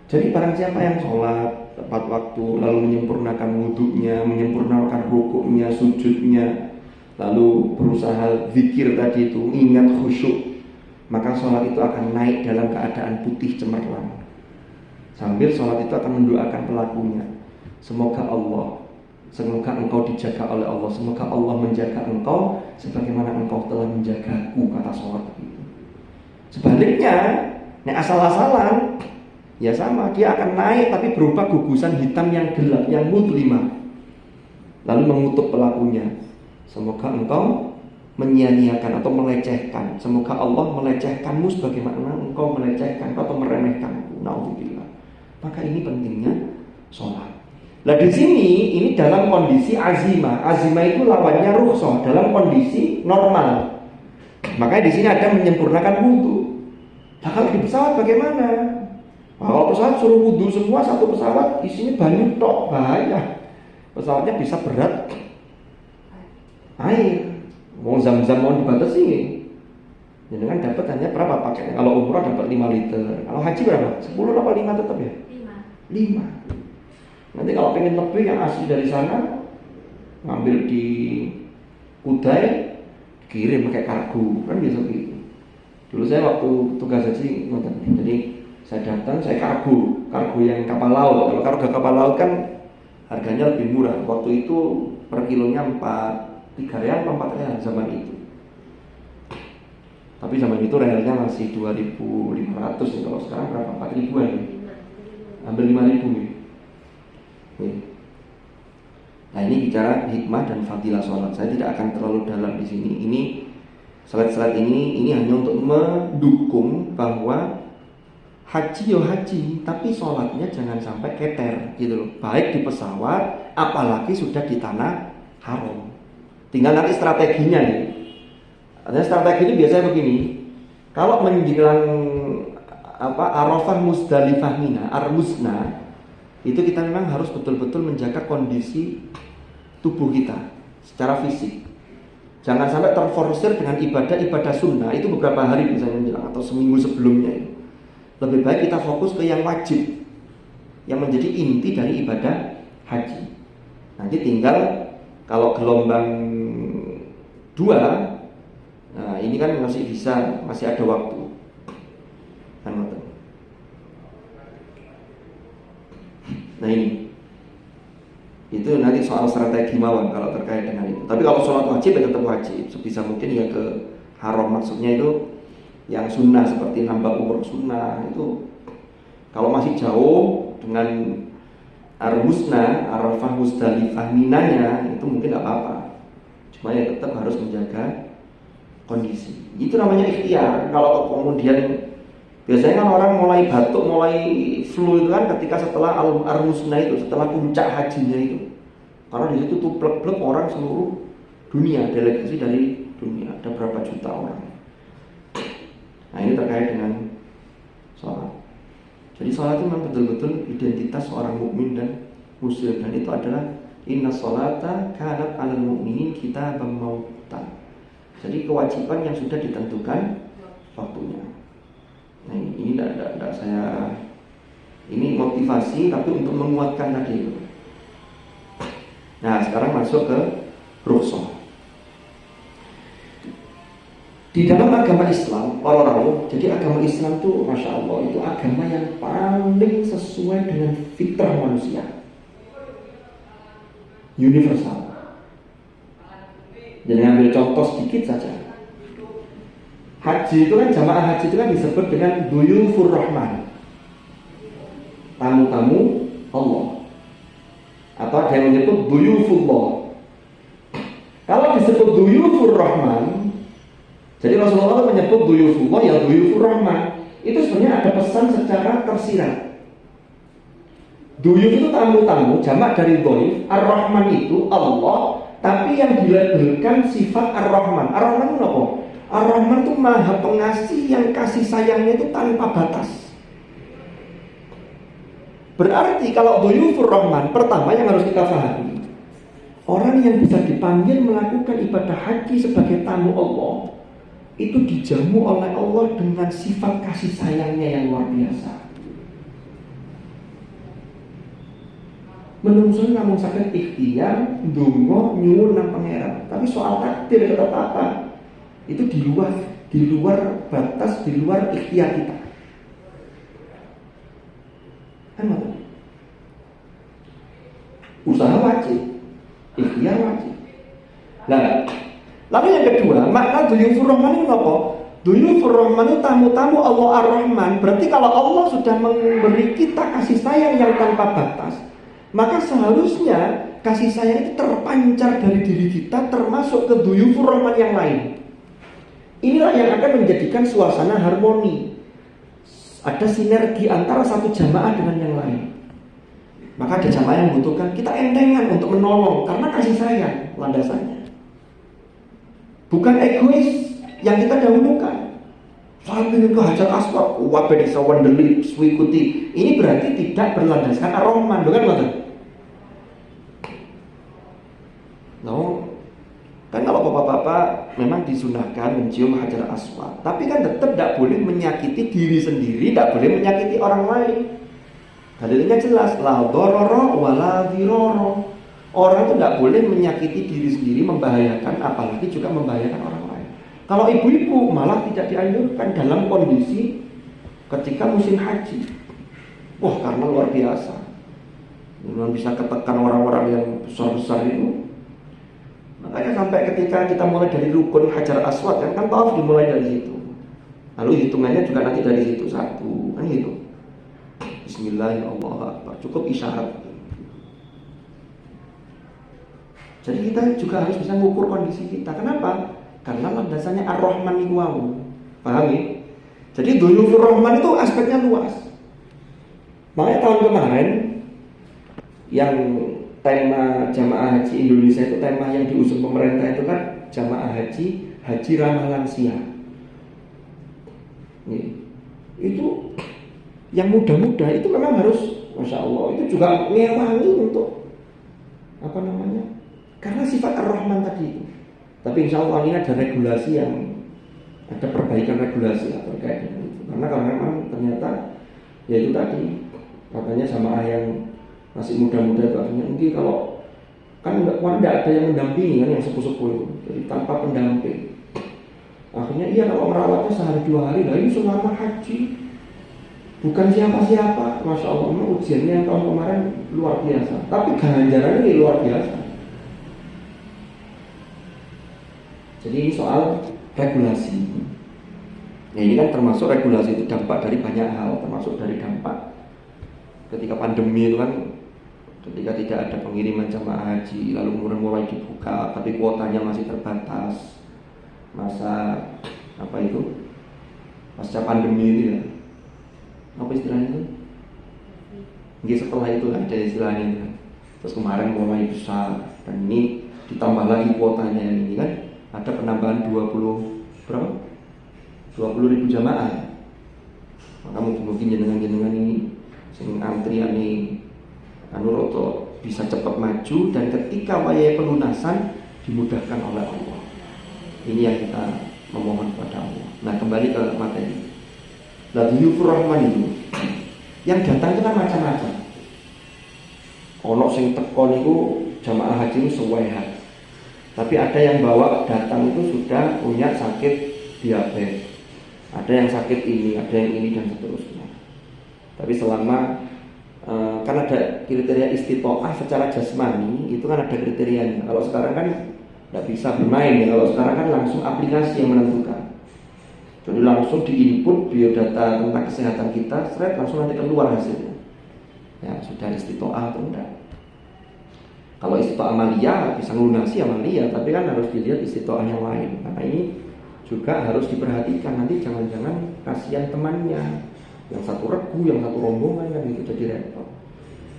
Jadi barang siapa yang sholat tepat waktu, lalu menyempurnakan wudhunya, menyempurnakan rukuknya, sujudnya, lalu berusaha zikir tadi itu, ingat khusyuk, maka sholat itu akan naik dalam keadaan putih cemerlang. Sambil sholat itu akan mendoakan pelakunya, semoga engkau dijaga oleh Allah, semoga Allah menjaga engkau sebagaimana engkau telah menjagaku, kata sholat itu. Sebaliknya, asal-asalan, ya sama, dia akan naik tapi berupa gugusan hitam yang gelap, yang mudlimah, lalu mengutuk pelakunya, semoga engkau menyia-nyiakan atau melecehkan, semoga Allah melecehkanmu sebagaimana engkau melecehkan atau meremehkanku. Naudzubillah. Maka ini pentingnya sholat. Nah di sini ini dalam kondisi azimah. Azimah itu lawannya rukhsah, dalam kondisi normal. Makanya di sini ada menyempurnakan wudhu. Nah kalau di pesawat bagaimana? Kalau pesawat suruh wudhu semua, satu pesawat isinya banyu tok, bahaya. Pesawatnya bisa berat air. Mau zam-zam mau dibatasi. Jadi kan dapat hanya berapa paketnya? Kalau umrah dapat 5 liter. Kalau haji berapa? 10 apa 5 tetap ya? 5. Nanti kalau pengen lebih yang asli dari sana, ngambil di Kudai, kirim pakai kargo, kan biasa gitu. Dulu saya waktu tugas haji, jadi saya datang, saya kargo yang kapal laut. Kalau kargo kapal laut kan harganya lebih murah. Waktu itu per kilonya 3 real atau 4 real zaman itu. Tapi zaman itu realnya masih 2.500 ya. Kalau sekarang berapa? 4.000-an ya? Hampir 5.000 ya. Nah ini bicara hikmah dan fadilah sholat. Saya tidak akan terlalu dalam di sini. Ini slide-slide ini hanya untuk mendukung bahwa haji haji, tapi sholatnya jangan sampai keter gitu loh. Baik di pesawat, apalagi sudah di tanah haram. Tinggal nanti strateginya nih. Artinya strategi ini biasanya begini. Kalau menjelang Arafah Muzdalifah Mina, Armusna, itu kita memang harus betul-betul menjaga kondisi tubuh kita secara fisik. Jangan sampai terforsir dengan ibadah sunnah. Itu beberapa hari misalnya menjelang atau seminggu sebelumnya. Lebih baik kita fokus ke yang wajib, yang menjadi inti dari ibadah haji. Nanti tinggal kalau gelombang 2, nah ini kan masih ada waktu. Kan betul. Nah ini, itu nanti soal strategi mawon kalau terkait dengan itu. Tapi kalau sholat wajib ya tetap wajib. Sebisa mungkin ya ke haram, maksudnya itu yang sunnah seperti nambah umur sunnah itu. Kalau masih jauh dengan Armusna, Arafah Muzdalifah Minanya itu mungkin tidak apa-apa. Cuma ya tetap harus menjaga kondisi. Itu namanya ikhtiar. Kalau kemudian biasanya kan orang mulai batuk, mulai flu itu kan ketika setelah Armusna itu, setelah puncak hajinya itu. Karena di situ tuh plek-plek orang seluruh dunia, delegasi dari dunia, ada berapa juta orang. Nah ini terkait dengan sholat. Jadi sholat itu memang betul-betul identitas seorang mukmin dan muslim, dan itu adalah inna sholata kanat 'alal mu'minin kitaban mawqutan. Jadi kewajiban yang sudah ditentukan waktunya. Nah ini tidak saya, ini motivasi tapi untuk menguatkan tadi itu. Nah sekarang masuk ke rukhsah. Di dalam agama Islam, orang-orang, jadi agama Islam itu Masya Allah, itu agama yang paling sesuai dengan fitrah manusia, universal. Jadi ambil contoh sedikit saja. Haji itu kan, jamaah haji itu kan disebut dengan duyufur rahman, tamu-tamu Allah, atau ada yang menyebut duyufullah. Kalau disebut duyufur rahman, jadi Rasulullah menyebut duyufullah ya duyufur rahman, itu sebenarnya ada pesan secara tersirat. Duyuf itu tamu-tamu, jamak dari doif. Ar-Rahman itu Allah, tapi yang dilabelkan sifat Ar-Rahman. Ar-Rahman itu apa? Ar-Rahman itu maha pengasih yang kasih sayangnya itu tanpa batas. Berarti kalau duyufur Rahman, pertama yang harus kita pahami, orang yang bisa dipanggil melakukan ibadah haji sebagai tamu Allah, itu dijamu oleh Allah dengan sifat kasih sayangnya yang luar biasa. Menungso namun sakit ikhtiar, ndonga nyuwun nang pangeran. Tapi soal takdir ketetapan itu di luar batas, di luar ikhtiar kita. Kan betul? Usaha wajib, ikhtiar wajib. Nah, lalu yang kedua, makna duyufur rahman itu apa? Duyufur rahman itu tamu-tamu Allah Ar-Rahman. Berarti kalau Allah sudah memberi kita kasih sayang yang tanpa batas, maka seharusnya kasih sayang itu terpancar dari diri kita, termasuk ke duyufur rahman yang lain. Inilah yang akan menjadikan suasana harmoni. Ada sinergi antara satu jamaah dengan yang lain. Maka ada jamaah yang membutuhkan, kita entengan untuk menolong karena kasih sayang landasannya. Bukan egois yang kita dahulukan. Saya ingin ke Hajar Aswad, wabah desa wandeli, swikuti. Ini berarti tidak berlandaskan Ar-Rahman, bukan betul? No, kan kalau bapak-bapak memang disunahkan mencium Hajar Aswad, tapi kan tetap tidak boleh menyakiti diri sendiri, tidak boleh menyakiti orang lain. Dalilnya jelas, la dororo wala diroro. Orang itu tidak boleh menyakiti diri sendiri, membahayakan, apalagi juga membahayakan orang lain. Kalau ibu-ibu malah tidak dianjurkan dalam kondisi ketika musim haji. Wah, karena luar biasa. Memang bisa ketekan orang-orang yang besar-besar itu. Makanya sampai ketika kita mulai dari rukun Hajar Aswad, kan tawaf dimulai dari situ. Lalu hitungannya juga nanti dari situ satu, kan gitu. Bismillahirrahmanirrahim. Cukup isyarat. Jadi kita juga harus bisa mengukur kondisi kita. Kenapa? Karena landasannya Ar-Rahman itu wau. Paham ya? Jadi Dhuyufur Rahman itu aspeknya luas. Makanya tahun kemarin yang tema jamaah haji Indonesia itu, tema yang diusung pemerintah itu kan jamaah haji ramah lansia. Itu yang muda-muda itu memang harus, Masya Allah, itu juga ngewangi untuk apa namanya? Karena sifat Ar-Rahman tadi itu. Tapi insya Allah ini ada regulasi ada perbaikan regulasi atau terkait dengan itu. Karena kalau memang ternyata ya itu tadi, katanya jamaah yang masih muda-muda itu artinya mungkin kalau kan tidak ada yang mendampingi kan, yang sepuh-sepuh itu, jadi tanpa pendamping. Akhirnya iya kalau merawatnya sehari 2 hari, lah ini selama haji, bukan siapa-siapa. Masya Allah, memang ujiannya yang tahun kemarin luar biasa. Tapi ganjarannya ini luar biasa. Jadi ini soal regulasi. Nah, ini kan termasuk regulasi itu dampak dari banyak hal, termasuk dari dampak ketika pandemi itu kan, ketika tidak ada pengiriman jamaah haji, lalu kemudian mulai dibuka, tapi kuotanya masih terbatas. Masa apa itu? Pasca pandemi itu ya. Apa istilahnya itu? Nggih, setelah itu ada istilahnya itu. Terus kemarin mulai besar dan ini ditambah lagi kuotanya ini kan. Ada penambahan 20 ribu jamaah. Maka mungkin jenengan ini sing antrian ini roto bisa cepat maju, dan ketika wayai pelunasan dimudahkan oleh Allah. Ini yang kita memohon kepada Allah. Nah, kembali ke materi. Nah, Dhuyufur Rahman itu yang datang itu kan macam-macam. Ono sing teko niku jamaah haji ini sewehat. Tapi ada yang bawa datang itu sudah punya sakit diabetes, ada yang sakit ini, ada yang ini, dan seterusnya. Tapi selama kan ada kriteria istitoah secara jasmani, itu kan ada kriterianya. Kalau sekarang kan tidak bisa bermain ya. Kalau sekarang kan langsung aplikasi yang menentukan. Jadi langsung diinput biodata tentang kesehatan kita, langsung nanti keluar hasilnya. Ya sudah istitoah atau enggak. Kalau istitoah amaliyah bisa melunasi amaliyah, tapi kan harus dilihat istitoah yang lain. Karena ini juga harus diperhatikan, nanti jangan-jangan kasihan temannya, yang satu regu, yang satu rombongan, kan itu jadi repot.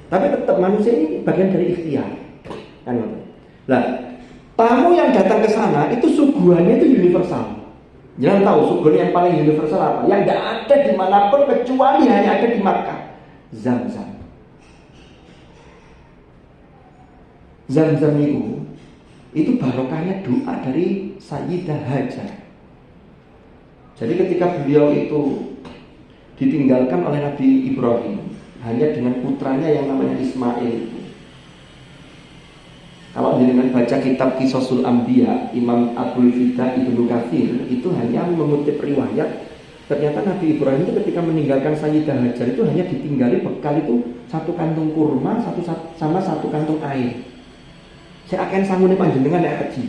Tapi tetap manusia ini bagian dari ikhtiar, kan? Nah, tamu yang datang ke sana itu suguhannya itu universal. Jangan tahu suguhan yang paling universal apa? Yang tidak ada dimanapun kecuali hanya ada di Makkah. Zam-zam. Zam-zam itu barokahnya doa dari Sayyidah Hajar. Jadi ketika beliau itu ditinggalkan oleh Nabi Ibrahim hanya dengan putranya yang namanya Ismail. Kalau dengan baca kitab Qisasul Anbiya, Imam Abdul Fida Ibnu Katsir itu hanya mengutip riwayat, ternyata Nabi Ibrahim itu ketika meninggalkan Sayyidah Hajar itu hanya ditinggali bekal itu 1 kantung kurma, sama 1 kantung air. Saya akan sanggup panjenengan naik haji.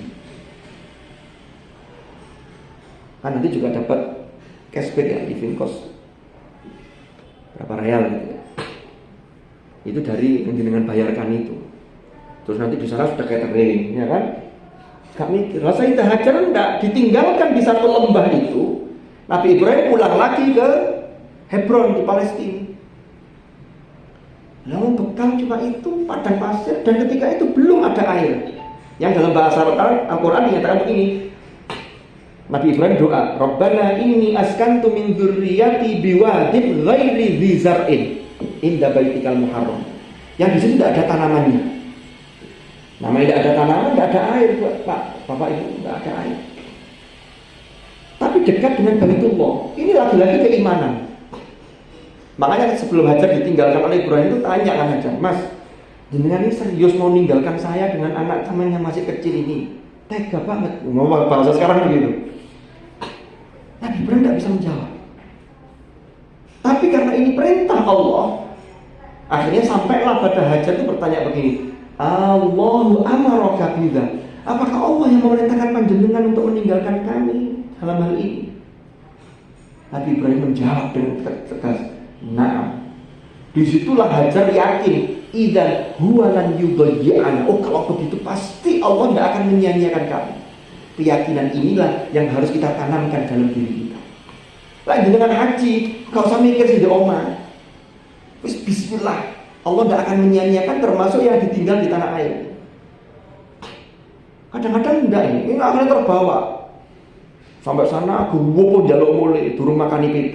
Kan nanti juga dapat cashback ya, living cost berapa real gitu. Itu dari panjenengan bayarkan itu. Terus nanti di sana sudah catering, ya kan? Gak mikir. Sayyidah Hajar enggak, ditinggalkan di satu lembah itu. Nabi Ibrahim pulang lagi ke Hebron di Palestina. Lalu bekal cuma itu, padang pasir, dan ketika itu belum ada air. Yang dalam bahasa Al-Quran dinyatakan begini, Nabi Ibrahim doa, Rabbana inni askantu min dzurriyyati biwadin ghairi dzi zar'in inda baitikal muharram. Yang di situ tidak ada tanamannya. Namanya tidak ada tanaman, tidak ada air, Pak, Bapak Ibu, tidak ada air. Tapi dekat dengan Baitullah. Ini lagi-lagi keimanan. Makanya sebelum Hajar ditinggalkan oleh Ibrahim itu tanya kan Hajar, Mas, jenengan ini serius mau meninggalkan saya dengan anak teman yang masih kecil ini? Tega banget, mau bahasa sekarang begitu. Nabi Ibrahim tidak bisa menjawab. Tapi karena ini perintah Allah, akhirnya sampailah pada Hajar itu bertanya begini, Allahu amaraka bidza. Apakah Allah yang memerintahkan panjenengan untuk meninggalkan kami dalam hal ini? Nabi Ibrahim menjawab dengan tegas, na'am. Disitulah Hajar yakin, idzan huwa lan yudayyi'ana. Oh, kalau begitu pasti Allah tidak akan menyia-nyiakan kami. Keyakinan inilah yang harus kita tanamkan dalam diri kita. Lagi dengan haji, gak usah mikir sih di oma. Terus bismillah, Allah tidak akan menyia-nyiakan termasuk yang ditinggal di tanah air. Kadang-kadang enggak ini akan terbawa. Sampai sana aku wopo jaluk mulai durung makani PT.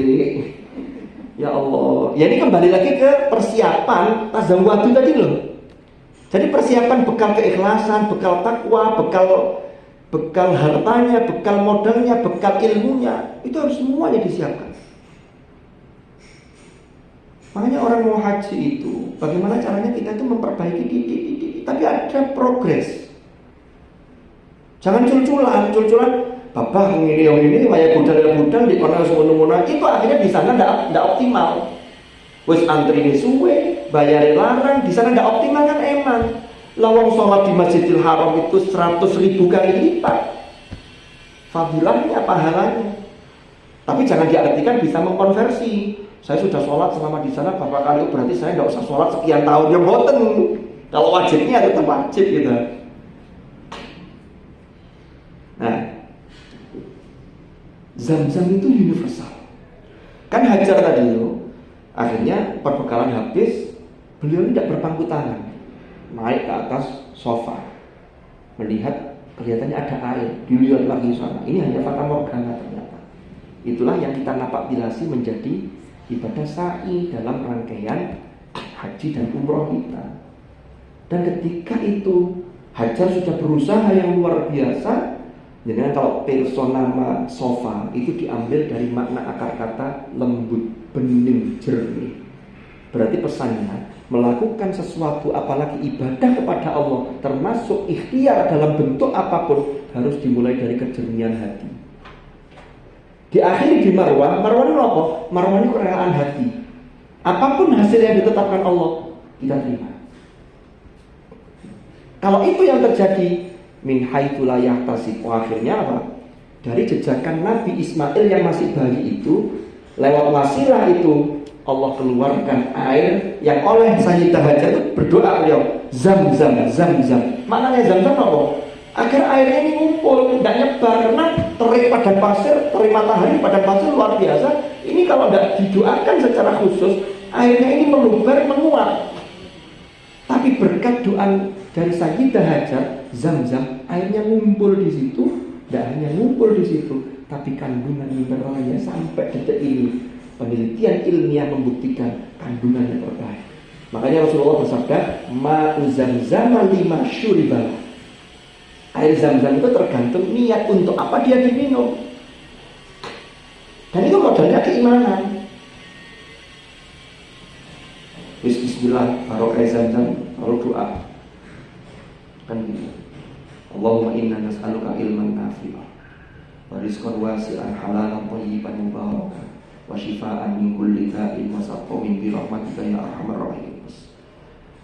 Ya Allah. Ya ini kembali lagi ke persiapan tazawwadu tadi loh. Jadi persiapan bekal keikhlasan, bekal takwa, bekal hartanya, bekal modalnya, bekal ilmunya, itu harus semuanya disiapkan. Makanya orang mau haji itu, bagaimana caranya kita itu memperbaiki diri, tapi ada progres. Jangan cul-culan, babah yang ini kayak budal di kono semono-mono, itu akhirnya di sana tidak optimal. Wes antri ini suwe, bayar larang, di sana tidak optimal kan emang. Lawang sholat di Masjidil Haram itu 100.000 kali lipat fadilahnya, pahalanya. Tapi jangan diartikan bisa mengkonversi. Saya sudah sholat selama di sana berapa kali, berarti saya nggak usah sholat sekian tahun. Ya boten. Kalau wajibnya tetap wajib gitu. Nah, Zam-zam itu universal. Kan Hajar tadi itu, akhirnya perbekalan habis, beliau tidak berpangku tangan, naik ke atas sofa, melihat kelihatannya ada air, dilihat lagi sana. Ini hanya fata morgana ternyata. Itulah yang kita napak-tilasi menjadi ibadah sa'i dalam rangkaian haji dan umroh kita. Dan ketika itu Hajar sudah berusaha yang luar biasa. Jadi kalau personama sofa itu diambil dari makna akar kata lembut, bening, jernih. Berarti pesannya melakukan sesuatu apalagi ibadah kepada Allah, termasuk ikhtiar dalam bentuk apapun, harus dimulai dari kejernihan hati. Diakhiri di Marwah. Marwah itu apa? Marwah itu kerelaan hati. Apapun hasil yang ditetapkan Allah, kita terima. Kalau itu yang terjadi, min haitsu la yahtasib, akhirnya apa? Dari jejakan Nabi Ismail yang masih bayi itu, lewat wasilah itu Allah keluarkan air yang oleh Sayyidah Hajar itu berdoa beliau, zam-zam, zam-zam. Maknanya zam-zam apa? Agar airnya ini ngumpul, tidak nyebar, karena terik pada pasir, terik matahari pada pasir luar biasa. Ini kalau tidak didoakan secara khusus, airnya ini meluber, menguap. Tapi berkat doa dari Sayyidah Hajar, zam-zam, airnya ngumpul di situ. Tidak hanya ngumpul di situ, tapi kandungan mineralnya sampai detik ini penelitian ilmiah membuktikan kandungannya terbaik. Makanya Rasulullah bersabda, ma'u zam-zam lima syuribal. Air zam-zam itu tergantung niat untuk apa dia diminum. Dan itu modalnya keimanan. Bismillah, barokah zam-zam, lalu doa. Kan gitu. Allahumma inna nas'aluka ilman nafi'ah wa rizqan wasi'an halalan thayyiban mubarakan wa shifaa'an min kulli da'in wa saqamin bi rahmatika ya arhamar rahimin.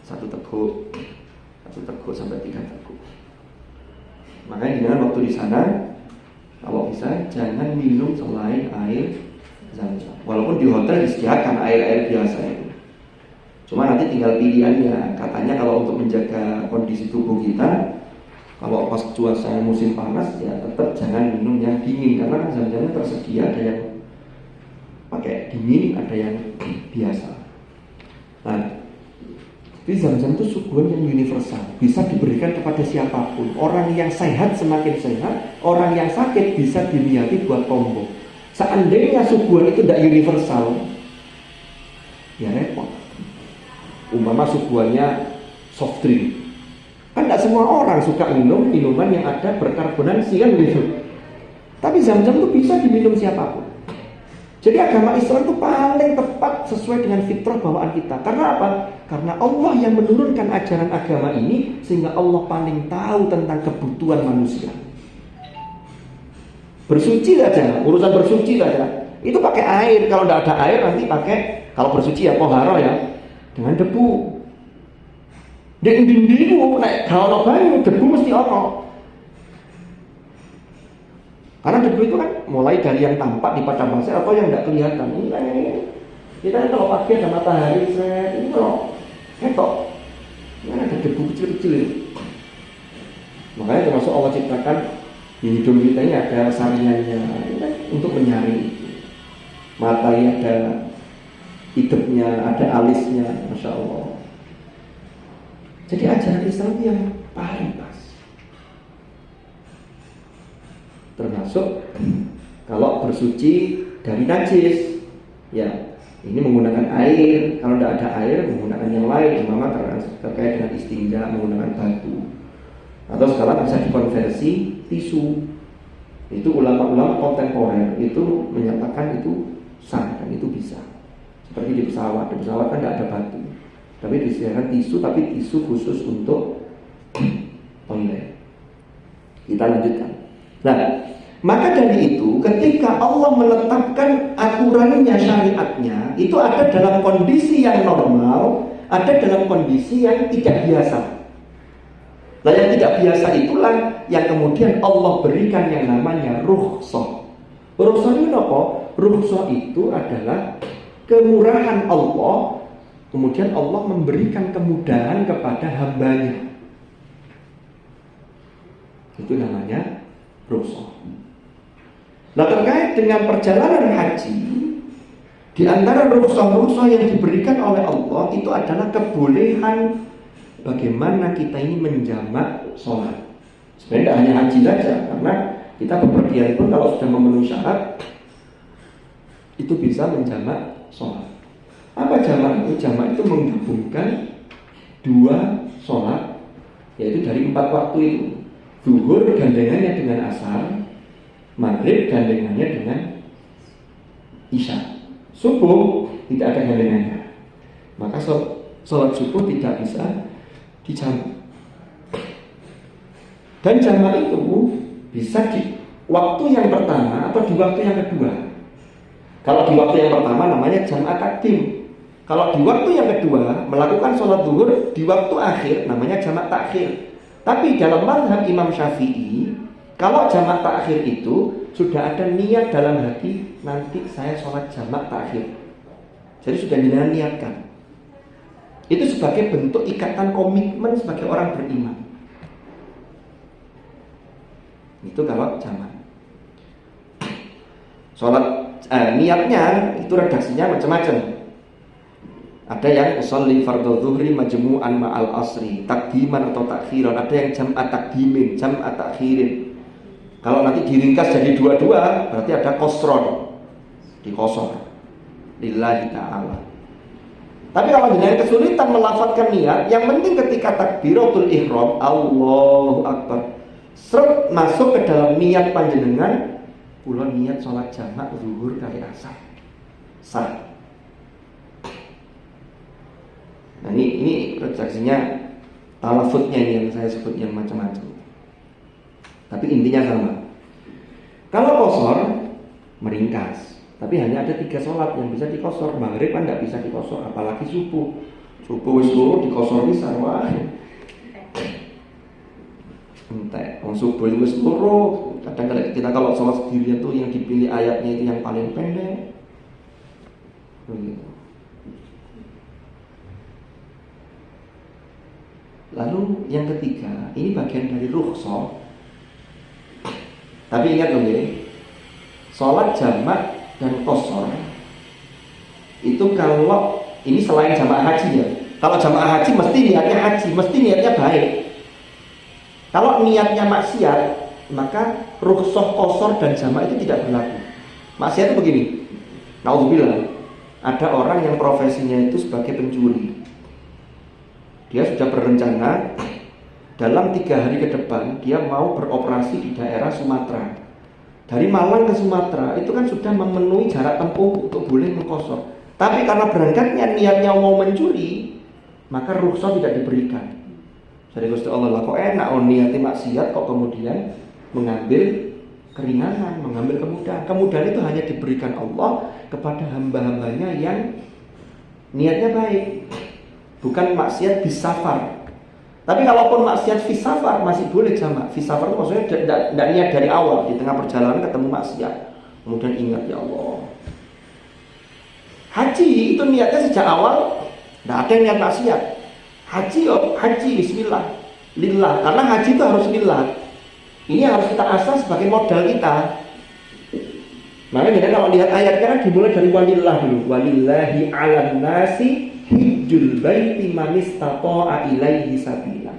Satu teguk sampai 3 teguk. Makanya dengan waktu di sana, kalau bisa jangan minum selain air zam-zam. Walaupun di hotel disediakan air-air biasa itu. Cuma nanti tinggal pilihannya. Katanya kalau untuk menjaga kondisi tubuh kita, kalau pas cuaca musim panas ya tetap jangan minum yang dingin, karena kan zam-zamnya tersedia, ada yang pakai dingin, ada yang biasa. Nah, jadi zam-zam itu suguhan yang universal, bisa diberikan kepada siapapun. Orang yang sehat semakin sehat, orang yang sakit bisa diniati buat combo. Seandainya suguhan itu tidak universal, ya repot. Umpama suguhannya soft drink, kan tidak semua orang suka minum minuman yang ada berkarbonasi kan begitu. Tapi zam-zam itu bisa diminum siapapun. Jadi agama Islam itu paling tepat sesuai dengan fitrah bawaan kita. Karena apa? Karena Allah yang menurunkan ajaran agama ini, sehingga Allah paling tahu tentang kebutuhan manusia. Bersuci saja, urusan bersuci saja, itu pakai air. Kalau tidak ada air nanti pakai, kalau bersuci ya poharo ya, dengan debu. Dan dindimu naik kalau banyu debu mesti ono. Karena debu itu kan mulai dari yang tampak di padang pasir atau yang tidak kelihatan. Ini kita kan kalau pagi ada matahari, ini kalau ketok, ini ada debu kecil-kecil ini. Makanya termasuk Allah ciptakan di hidung kita ini ada saringannya, ini kan untuk menyaring. Mata ini ada hidupnya, ada alisnya, Masya Allah. Jadi ajaran Islam yang paling pas. Termasuk kalau bersuci dari najis, ya ini menggunakan air. Kalau tidak ada air menggunakan yang lain, umpama terkait dengan istinja menggunakan batu. Atau sekarang bisa dikonversi tisu. Itu ulama-ulama kontemporer itu menyatakan itu sah dan itu bisa. Seperti di pesawat kan tidak ada batu, tapi disediakan tisu, tapi tisu khusus untuk toilet. Kita lanjutkan. Nah, maka dari itu ketika Allah menetapkan aturannya, syariatnya, itu ada dalam kondisi yang normal, ada dalam kondisi yang tidak biasa. Nah, yang tidak biasa itulah yang kemudian Allah berikan yang namanya rukhsah. Rukhsah itu apa? Rukhsah itu adalah kemurahan Allah, kemudian Allah memberikan kemudahan kepada hambanya. Itu namanya rukhsah. Nah, terkait dengan perjalanan haji, di antara rukhsah-rukhsah yang diberikan oleh Allah itu adalah kebolehan bagaimana kita ini menjamak sholat. Sebenarnya tidak hanya haji saja, karena kita bepergian pun kalau sudah memenuhi syarat itu bisa menjamak sholat. Apa jamak itu? Jamak itu menggabungkan dua sholat, yaitu dari 4 waktu itu. Zuhur gandengannya dengan asar, maghrib gandengannya dengan isya. Subuh tidak ada gandengannya, maka sholat subuh tidak bisa dijamak. Dan jamak itu bisa di waktu yang pertama atau di waktu yang kedua. Kalau di waktu yang pertama namanya jamak takdim. Kalau di waktu yang kedua melakukan sholat zuhur di waktu akhir namanya jamak takhir. Tapi dalam mazhab Imam Syafi'i, kalau jamak takhir itu sudah ada niat dalam hati, nanti saya sholat jamak takhir. Jadi sudah diniatkan. Itu sebagai bentuk ikatan komitmen sebagai orang beriman. Itu kalau jamak. Sholat niatnya itu redaksinya macam-macam. Ada yang usolli fardhu zuhri majmu'an ma'al asri, takdiman atau takhiran. Ada yang jam'at takdimin, jam'at takhirin. Kalau nanti diringkas jadi dua-dua, berarti ada qasron, dikosor lillahi ta'ala. Tapi kalau dengan kesulitan melafadzkan niat, yang penting ketika takbiratul ihram, Allahu Akbar, seret masuk ke dalam niat panjenengan, kula niat sholat jamak zuhur kali asar, sah. Nah, ini redaksinya, talafutnya ini yang saya sebut yang macam-macam. Tapi intinya sama. Kalau qasar meringkas, tapi hanya ada 3 sholat yang bisa dikosor. Maghrib kan tidak bisa dikosor, apalagi subuh. Subuh wis loro dikosor pisan wae. Entek, wong subuh wis loro. Kadang kita kalau sholat sendirian tuh yang dipilih ayatnya itu yang paling pendek. Begitu. Lalu yang ketiga, ini bagian dari rukhsah. Tapi ingat dong ya, sholat jamak dan qasar itu kalau ini selain jamaah haji ya. Kalau jamaah haji mesti niatnya haji, mesti niatnya baik. Kalau niatnya maksiat, maka rukhsah qasar dan jamak itu tidak berlaku. Maksiat itu begini, naudzubillah, ada orang yang profesinya itu sebagai pencuri. Dia sudah berencana dalam 3 hari ke depan dia mau beroperasi di daerah Sumatera. Dari Malang ke Sumatera itu kan sudah memenuhi jarak tempuh untuk boleh mengkosor. Tapi karena berangkatnya niatnya mau mencuri, maka rukhsah tidak diberikan. Jadi Gusti Allah, kok enak niatnya maksiat kok kemudian mengambil keringanan, mengambil kemudahan. Kemudahan itu hanya diberikan Allah kepada hamba-hambanya yang niatnya baik. Bukan maksiat bisafar. Tapi kalaupun maksiat fisafar masih boleh jamak. Fisafar itu maksudnya tidak niat dari awal, di tengah perjalanan ketemu maksiat, kemudian ingat ya Allah. Haji itu niatnya sejak awal, tidak ada yang niat maksiat. Haji bismillah, lillah. Karena haji itu harus lillah. Ini harus kita asah sebagai modal kita. Makanya kalau lihat ayatnya kan dimulai dari walillah dulu. Walillahi 'alan nasi hijjul baiti man istata'a ilaihi sabila.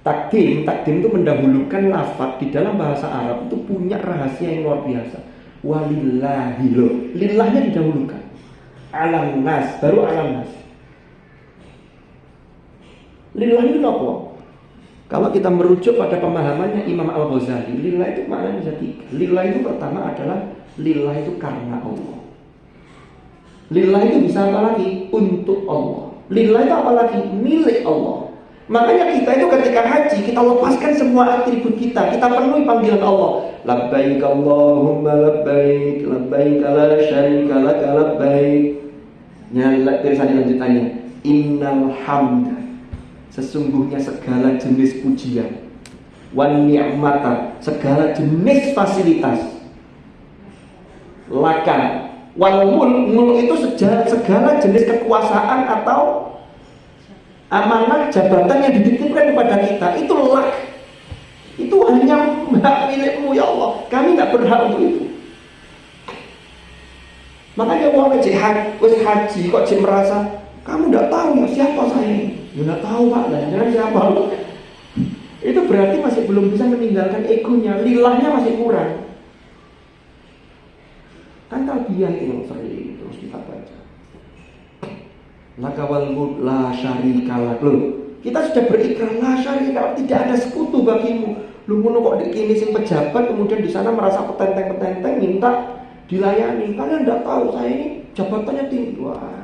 Takdim itu mendahulukan lafaz di dalam bahasa Arab itu punya rahasia yang luar biasa. Walillahi lo, lillahnya didahulukan. Alam nas, baru alam nas. Lillah itu apa? Kalau kita merujuk pada pemahamannya Imam Al-Ghazali, lillah itu maknanya bisa tiga. Lillah itu pertama adalah lillah itu karena Allah. Lillah itu bisa apa lagi? Untuk Allah. Lillah itu apa lagi? Milik Allah. Makanya kita itu ketika haji, kita lepaskan semua atribut kita. Kita penuhi panggilan Allah. Labbaik Allahumma labbaik, labbaik la syarika laka labbaik. Tulisan lanjutannya. Innal hamda, sesungguhnya segala jenis pujian, wan ni'mata, segala jenis fasilitas, laka, wal mul itu segala jenis kekuasaan atau amanah jabatan yang dititipkan kepada kita, itu lak, itu hanya hak milikmu ya Allah. Kami tidak berhak untuk itu. Makanya orang haji kok merasa kamu tidak tahu ya siapa saya. Ya tidak tahu Pak, jangan siapa. Itu berarti masih belum bisa meninggalkan egonya, lilahnya masih kurang. Kan talbiyah itu yang sering terus kita baca. Lakawal mulk la syarika lak. Loh, kita sudah berikrar la syarika lak, tidak ada sekutu bagimu. Lu ngono kok dikini sing pejabat kemudian di sana merasa petenteng-petenteng minta dilayani. Kalian tidak tahu saya ini jabatannya tinggi. Wah.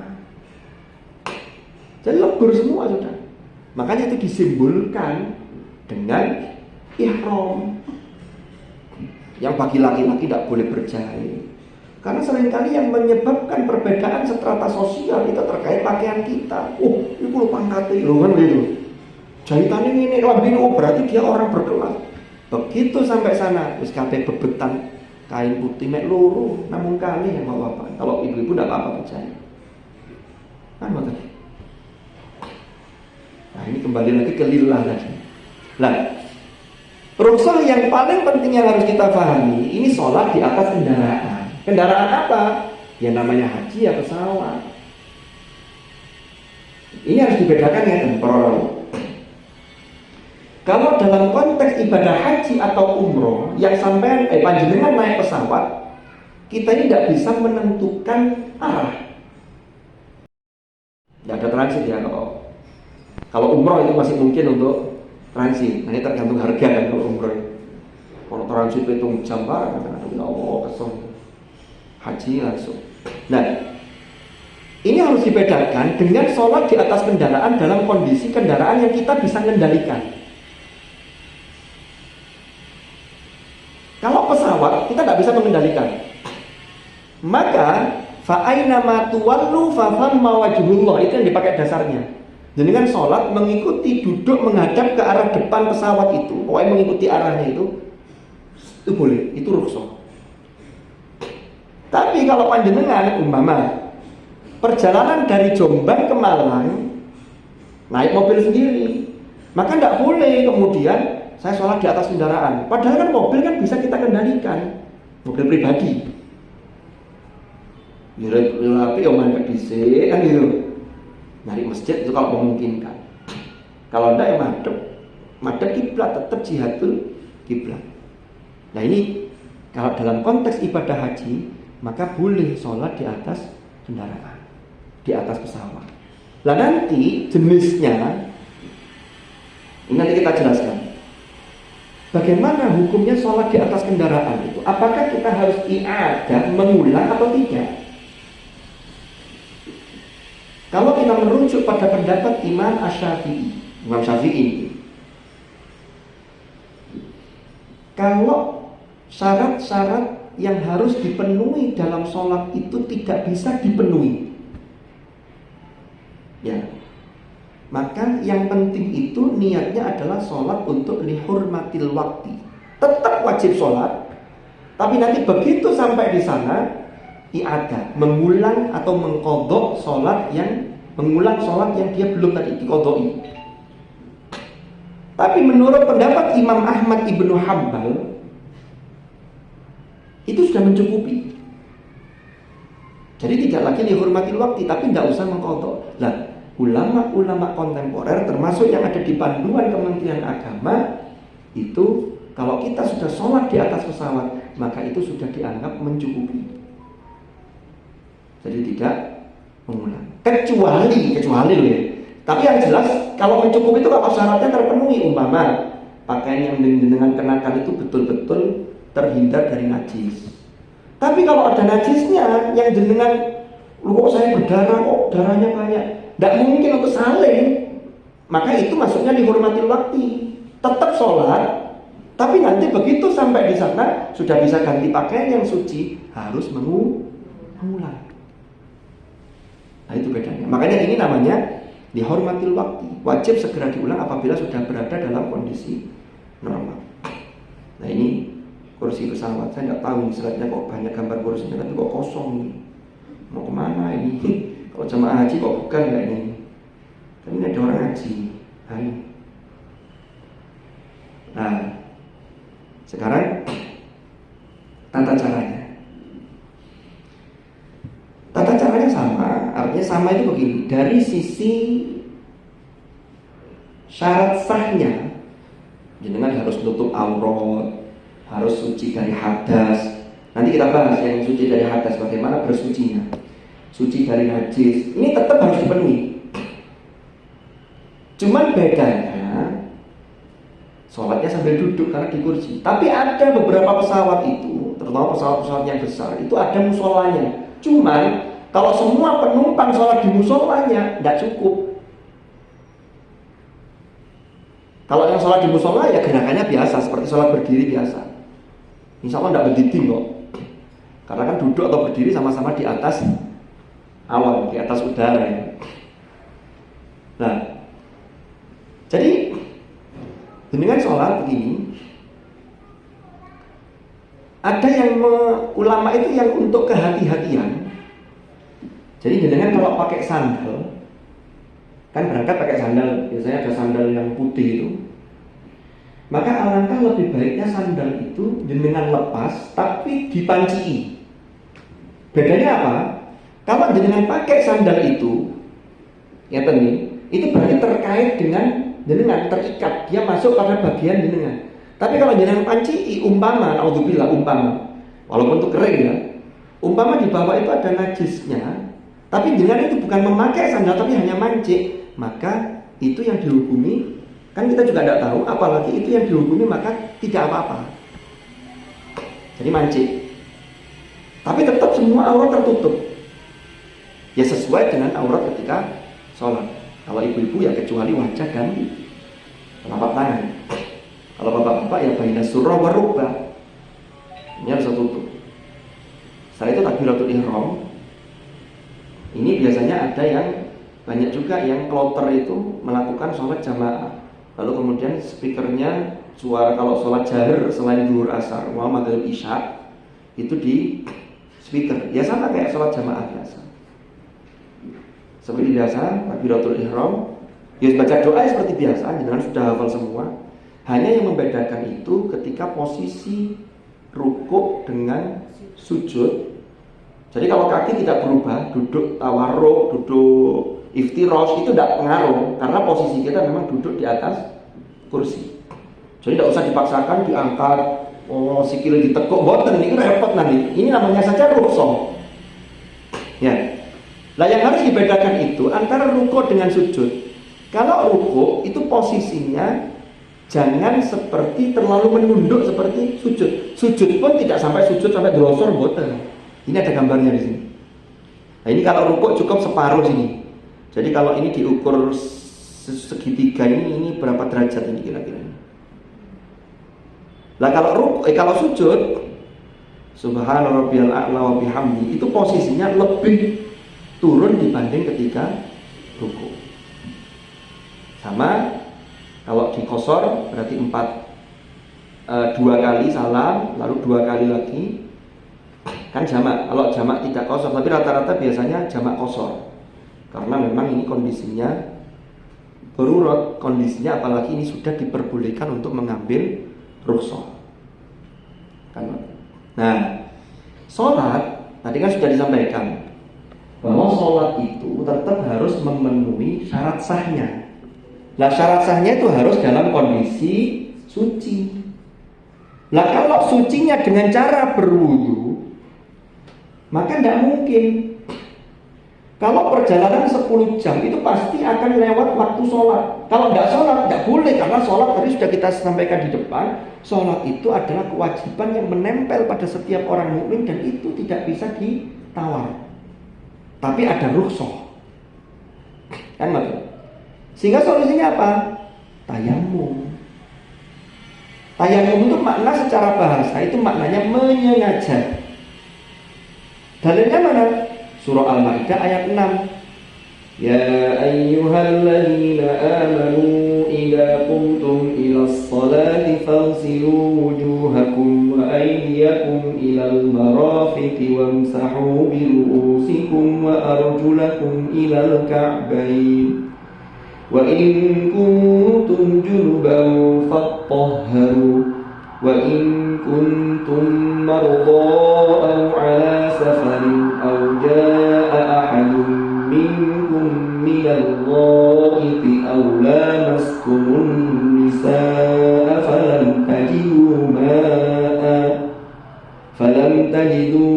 Jadi lebur semua sudah. Makanya itu disimbolkan dengan ihram. Yang bagi laki-laki tidak boleh berjahit. Karena seringkali yang menyebabkan perbedaan strata sosial itu terkait pakaian kita. Oh, ini lu pangkatnya, lu kan gitu. Jahitannya ini lebih, oh berarti dia orang berkelas. Begitu sampai sana, wis kabeh bebetan kain putih mek loro, namun kali yang mau apa? Kalau ibu-ibu tidak apa-apa percaya. Kan betul. Nah ini kembali lagi ke lillah tadi. Nah, rukhsah yang paling penting yang harus kita pahami, ini sholat di atas kendaraan. Kendaraan apa? Ya namanya haji ya pesawat. Ini harus dibedakan ya temporal. Kalau dalam konteks ibadah haji atau umroh yang sampai panjenengan naik pesawat, kita ini tidak bisa menentukan arah. Tidak ada transit ya kalau umroh itu masih mungkin untuk transit. Nah, ini tergantung harga kan kalau umroh. Kalau transit hitung jam kan, Allah kesel. Haji langsung. Nah, ini harus dibedakan dengan sholat di atas kendaraan dalam kondisi kendaraan yang kita bisa kendalikan. Kalau pesawat kita tidak bisa mengendalikan, maka fa'aina ma tuwallu fa thamma wajhullah, itu yang dipakai dasarnya. Jadi kan sholat mengikuti duduk menghadap ke arah depan pesawat itu, pokoknya mengikuti arahnya itu boleh, itu rukhsah. Tapi kalau panjenengan umpama perjalanan dari Jombang ke Malang naik mobil sendiri, maka tidak boleh kemudian saya sholat di atas kendaraan. Padahal kan mobil kan bisa kita kendalikan, mobil pribadi. Tapi yang mandek dhisik kan gitu. Nyari masjid itu kalau memungkinkan. Kalau tidak ya madhep kiblat, tetap jihadul kiblat. Nah ini kalau dalam konteks ibadah haji, maka boleh sholat di atas kendaraan, di atas pesawat. Lah nanti jenisnya, ini nanti kita jelaskan. Bagaimana hukumnya sholat di atas kendaraan itu? Apakah kita harus i'adah, mengulang atau tidak? Kalau kita merujuk pada pendapat Imam Syafi'i, kalau syarat-syarat yang harus dipenuhi dalam sholat itu tidak bisa dipenuhi, ya, maka yang penting itu niatnya adalah sholat untuk lihurmatil wakti. Tetap wajib sholat, tapi nanti begitu sampai di sana i'adah, mengulang atau mengqadha mengulang sholat yang dia belum tadi diqadha'i. Tapi menurut pendapat Imam Ahmad Ibnu Hanbal itu sudah mencukupi. Jadi tidak lagi lihurmatil wakti, tapi tidak usah mengqadha. Lah, ulama-ulama kontemporer termasuk yang ada di panduan Kementerian Agama itu, kalau kita sudah sholat di atas pesawat, maka itu sudah dianggap mencukupi. Jadi tidak mengulang. Kecuali loh ya. Tapi yang jelas kalau mencukupi itu kalau syaratnya terpenuhi, umpama pakaian yang dengan kenakan itu betul-betul terhindar dari najis. Tapi kalau ada najisnya yang jenengan, lu kok saya berdarah, kok darahnya banyak, tidak mungkin untuk salin, maka itu masuknya dihormatil waktu. Tetap sholat, tapi nanti begitu sampai di sana sudah bisa ganti pakaian yang suci, harus mengulang. Nah itu bedanya. Makanya ini namanya dihormatil waktu. Wajib segera diulang apabila sudah berada dalam kondisi normal. Nah ini kursi pesawat, saya nggak tahu slide-nya kok banyak gambar kursinya, tapi kok kosong nih. Mau kemana ini? Kalau jemaah haji kok bukan kayaknya ini. Kan ini ada orang haji. Nah, sekarang tata caranya. Tata caranya sama, artinya sama itu begini. Dari sisi syarat sahnya, jenengan harus tutup aurat, harus suci dari hadas. Nanti kita bahas yang suci dari hadas, bagaimana bersucinya. Suci dari najis, ini tetap harus dipenuhi. Cuman bedanya sholatnya sambil duduk karena di kursi. Tapi ada beberapa pesawat itu, terutama pesawat-pesawat yang besar, itu ada musolanya. Cuman kalau semua penumpang sholat di musolanya, tidak cukup. Kalau yang sholat di musola ya gerakannya biasa, seperti sholat berdiri biasa. Insya Allah tidak berdiri kok. Karena kan duduk atau berdiri sama-sama di atas awan, di atas udara ya. Nah, jadi dengan sholat begini, ada yang ulama itu yang untuk kehati-hatian. Jadi jenengan kalau pakai sandal, kan berangkat pakai sandal, biasanya ada sandal yang putih itu. Maka alangkah lebih baiknya sandal itu jenengan lepas tapi dipancii. Bedanya apa? Kalau jenengan pakai sandal itu, ya tadi, itu berarti terkait dengan jenengan, terikat, dia masuk pada bagian jenengan. Tapi kalau jenengan pancii, umpama, naudzubillah, walaupun itu kering ya, umpama di bawah itu ada najisnya, tapi jenengan itu bukan memakai sandal tapi hanya mancik, maka itu yang dihukumi, kan kita juga tidak tahu, apalagi itu yang dihukumi maka tidak apa-apa. Jadi mancik, tapi tetap semua aurat tertutup, ya sesuai dengan aurat ketika sholat. Kalau ibu-ibu ya kecuali wajah dan telapak tangan. Kalau bapak-bapak ya baina surah wa rukbah, ini harus tertutup. Setelah itu takbiratul ihram. Ini biasanya ada yang banyak juga yang kloter itu melakukan sholat jamaah. Lalu kemudian speakernya suara kalau sholat jahar selain zuhur asar, maghrib isya itu di speaker. Ya sama kayak sholat jamaah biasa. Seperti biasa, takbiratul ihram. Ya baca doa seperti biasa, jangan sudah hafal semua. Hanya yang membedakan itu ketika posisi rukuk dengan sujud. Jadi kalau kaki tidak berubah, duduk tawarruk, duduk iftirash itu tidak pengaruh, karena posisi kita memang duduk di atas kursi. Jadi tidak usah dipaksakan diangkat, sikil ditekuk, boten ini repot nanti. Ini namanya saja rukhsah. Ya. Nah yang harus dibedakan itu antara rukuk dengan sujud. Kalau rukuk itu posisinya Jangan seperti terlalu menunduk seperti sujud. Sujud pun tidak sampai sujud sampai drosor boten. Ini ada gambarnya di sini. Nah, ini kalau rukuk cukup separuh sini. Jadi kalau ini diukur segitiga ini berapa derajat ini kira-kira? Lah kalau sujud, Subhana rabbiyal a'la wa bihamdi, itu posisinya lebih turun dibanding ketika rukuk. Sama kalau di qashar berarti 2 kali salam, lalu 2 kali lagi. Kan jamak. Kalau jamak tidak qashar, tapi rata-rata biasanya jamak qashar. Karena memang ini kondisinya darurat, kondisinya apalagi ini sudah diperbolehkan untuk mengambil rukhsah. Kan? Nah, sholat tadi kan sudah disampaikan bahwa sholat itu tetap harus memenuhi syarat sahnya. Nah, syarat sahnya itu harus dalam kondisi suci. Nah, kalau sucinya dengan cara berwudu, maka tidak mungkin. Kalau perjalanan 10 jam itu pasti akan lewat waktu sholat. Kalau tidak sholat, tidak boleh. Karena sholat tadi sudah kita sampaikan di depan, sholat itu adalah kewajiban yang menempel pada setiap orang mukmin dan itu tidak bisa ditawar. Tapi ada rukhsah. Kan maksud? Sehingga solusinya apa? Tayamum. Tayamum itu makna secara bahasa itu maknanya menyengaja. Dalilnya mana? Surah Al-Maidah ayat 6. Ya ayyuhalladzina amanu idza qumtum ilas salati faghsilu wujuhakum wa aydiyakum ilal marafiqi wamsahu bi ru'usikum wa arjulakum ilal ka'bayn. Wa in kuntum junuban fattahharu wa in kuntum marda aw ala safarin aw jaa'a ahadun minkum minal ghaiti aw lamastumun nisaa falam tajidu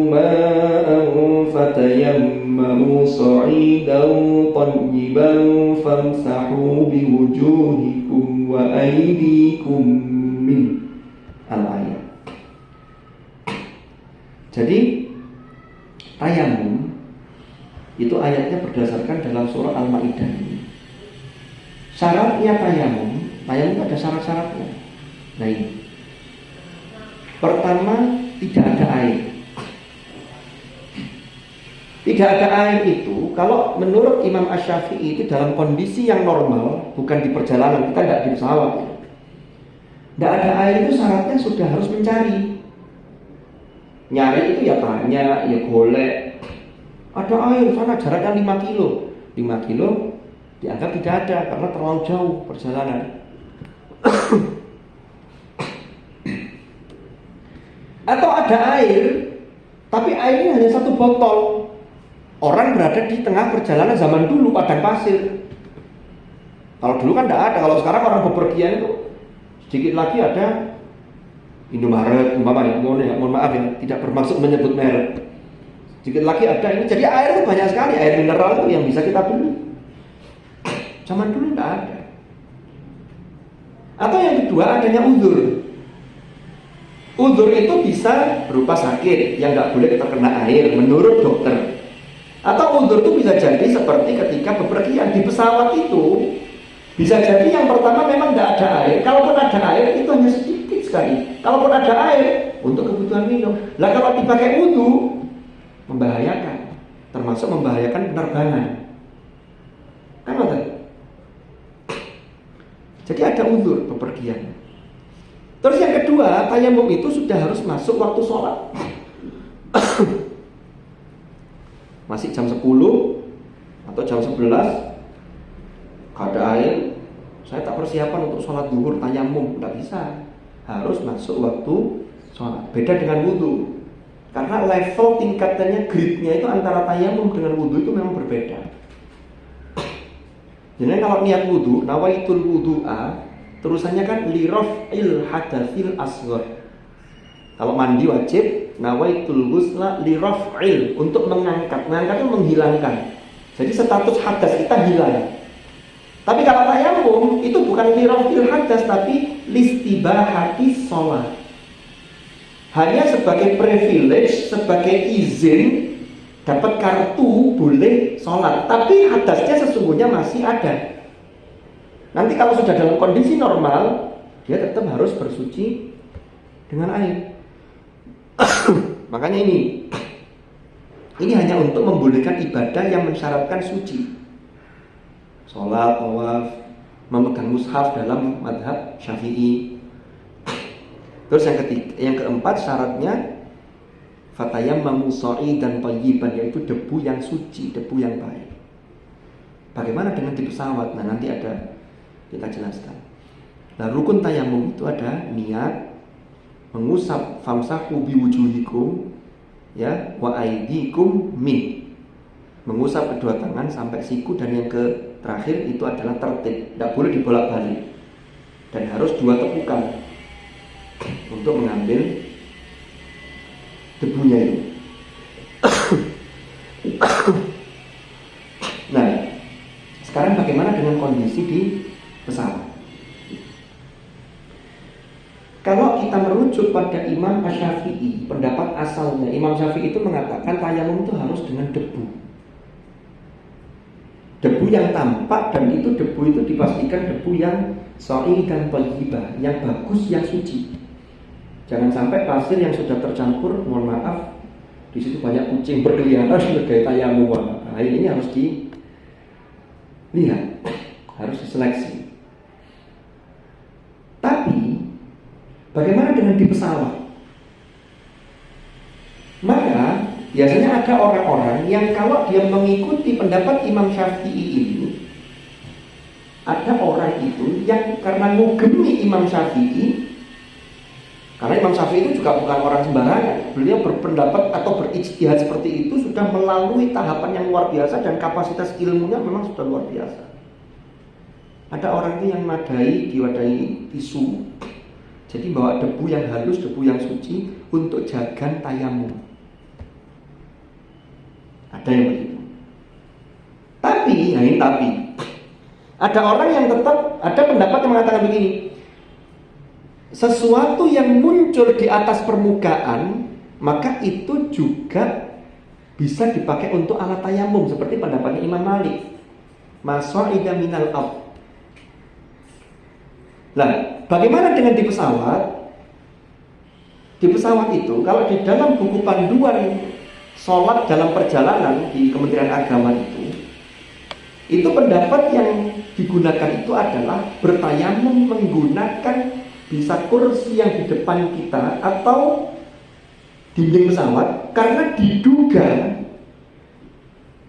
ma'an fatayammamu sa'idan tayyiban famsahu biwujuhikum wa aydikum min al-ayat. Jadi tayamum itu ayatnya berdasarkan dalam surah Al-Maidah ini. Syaratnya tayamum ada syarat-syaratnya. Nah ini. Pertama, tidak ada air. Tidak ada air itu, kalau menurut Imam Asy-Syafi'i itu dalam kondisi yang normal, bukan di perjalanan, kita tidak di pesawat. Tidak ada air itu syaratnya sudah harus mencari. Nyari itu ya tanya, ya golek. Ada air sana jaraknya 5 kilo. 5 kilo dianggap tidak ada karena terlalu jauh perjalanan. Atau ada air, tapi airnya hanya 1 botol. Orang berada di tengah perjalanan zaman dulu padang pasir. Kalau dulu kan tidak ada. Kalau sekarang orang bepergian itu sedikit lagi ada Indomaret, umpamanya. Mohon maaf ya, tidak bermaksud menyebut merek. Sedikit lagi ada ini. Jadi air itu banyak sekali, air mineral itu yang bisa kita beli. Zaman dulu tidak ada. Atau yang kedua adanya uzur. Uzur itu bisa berupa sakit yang nggak boleh terkena air menurut dokter. Atau uzur itu bisa jadi seperti ketika bepergian di pesawat itu. Bisa jadi yang pertama memang nggak ada air. Kalaupun ada air itu hanya sedikit sekali. Kalaupun ada air untuk kebutuhan minum. Lah kalau dipakai wudu membahayakan, termasuk membahayakan penerbangan. Kan betul? Jadi ada uzur bepergian. Terus yang kedua, tayamum itu sudah harus masuk waktu sholat. Masih jam 10 atau jam 11 gak ada air, saya tak persiapan untuk sholat zuhur tayamum, tidak bisa. Harus masuk waktu sholat. Beda dengan wudhu, karena level tingkatannya, grade-nya itu antara tayamum dengan wudhu itu memang berbeda. Jadi kalau niat wudhu, nawaitul wudhu'a, terusannya kan liraf'il hadatsil asghar. Kalau mandi wajib nawaitul ghusla liraf'il, untuk mengangkat. Mengangkat itu menghilangkan. Jadi status hadas kita hilang. Tapi kalau tayamum itu bukan lirafil hadas, tapi listibahati sholat. Hanya sebagai privilege, sebagai izin dapat kartu boleh sholat. Tapi hadasnya sesungguhnya masih ada. Nanti kalau sudah dalam kondisi normal, dia tetap harus bersuci dengan air. Makanya ini hanya untuk membolehkan ibadah yang mensyaratkan suci. Sholat, tawaf, memegang mushaf dalam madhab Syafi'i. Terus yang keempat syaratnya fatayammamu sha'idan thayyiban, yaitu debu yang suci, debu yang baik. Bagaimana dengan di pesawat? Nah, nanti ada kita jelaskan. Nah, rukun tayamum itu ada niat, mengusap famsahu biwujuhikum, ya, wa aidikum min, mengusap kedua tangan sampai siku, dan yang terakhir itu adalah tertib, tidak boleh dibolak-balik, dan harus 2 tepukan untuk mengambil debunya itu. Nah, sekarang bagaimana dengan kondisi di pesawat? Kalau kita merujuk pada Imam Syafi'i, pendapat asalnya Imam Syafi'i itu mengatakan tayamum itu harus dengan debu. Debu yang tampak, dan itu debu itu dipastikan debu yang sha'i dan thayyibah, yang bagus, yang suci. Jangan sampai pasir yang sudah tercampur, mohon maaf, di situ banyak kucing berkeliaran sebagai tayamum. Nah, ini harus dilihat, harus diseleksi. Tapi bagaimana dengan di pesawat? Maka biasanya ada orang-orang yang kalau dia mengikuti pendapat Imam Syafi'i ini, ada orang itu yang karena ngugemi Imam Syafi'i, karena Imam Syafi'i itu juga bukan orang sembarangan. Beliau berpendapat atau berijtihad seperti itu sudah melalui tahapan yang luar biasa, dan kapasitas ilmunya memang sudah luar biasa. Ada orang itu yang diwadahi tisu, jadi bawa debu yang halus, debu yang suci untuk jagan tayamum. Ada yang begitu. Tapi ada orang yang tetap, ada pendapat yang mengatakan begini: sesuatu yang muncul di atas permukaan, maka itu juga bisa dipakai untuk alat tayamum, seperti pendapatnya Imam Malik, masa'ida minal ard. Nah, bagaimana dengan di pesawat? Di pesawat itu, kalau di dalam buku panduan sholat dalam perjalanan di Kementerian Agama itu pendapat yang digunakan itu adalah bertayamum menggunakan bisa kursi yang di depan kita atau dinding pesawat, karena diduga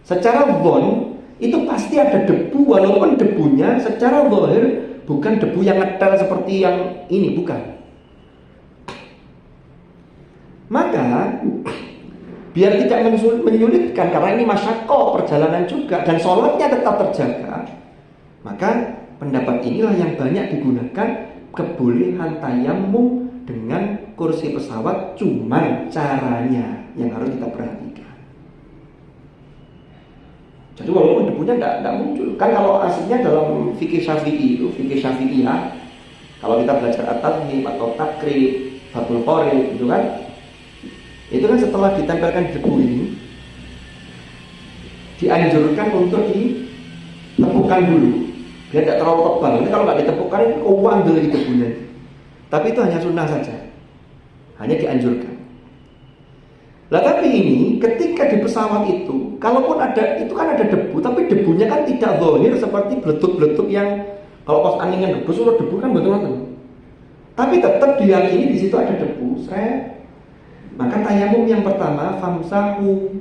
secara zon itu pasti ada debu, walaupun debunya secara zahir bukan debu yang ngetel seperti yang ini, bukan. Maka biar tidak menyulitkan, karena ini masyaqah perjalanan juga dan sholatnya tetap terjaga, maka pendapat inilah yang banyak digunakan, kebolehan tayamum dengan kursi pesawat. Cuman caranya yang harus kita perhatikan. Jadi walaupun debunya tidak muncul, kan kalau aslinya dalam fikih Syafi'i itu, fikih Syafi'iyah, kalau kita belajar at-tadhib atau takrib, fathul qorib itu kan setelah ditempelkan debu ini dianjurkan untuk ditepukkan dulu biar tidak terlalu tebal. Nanti kalau nggak ditepukkan ini keuang dulu debunya. Tapi itu hanya sunnah saja, hanya dianjurkan. Lah tapi ini ketika di pesawat itu, kalaupun ada, itu kan ada debu, tapi debunya kan tidak zahir seperti beletuk-beletuk yang kalau pas angin ngebus udah debu kan betul-betul. Tapi tetap diyakini di situ ada debu. Maka tayamum yang pertama famsahu,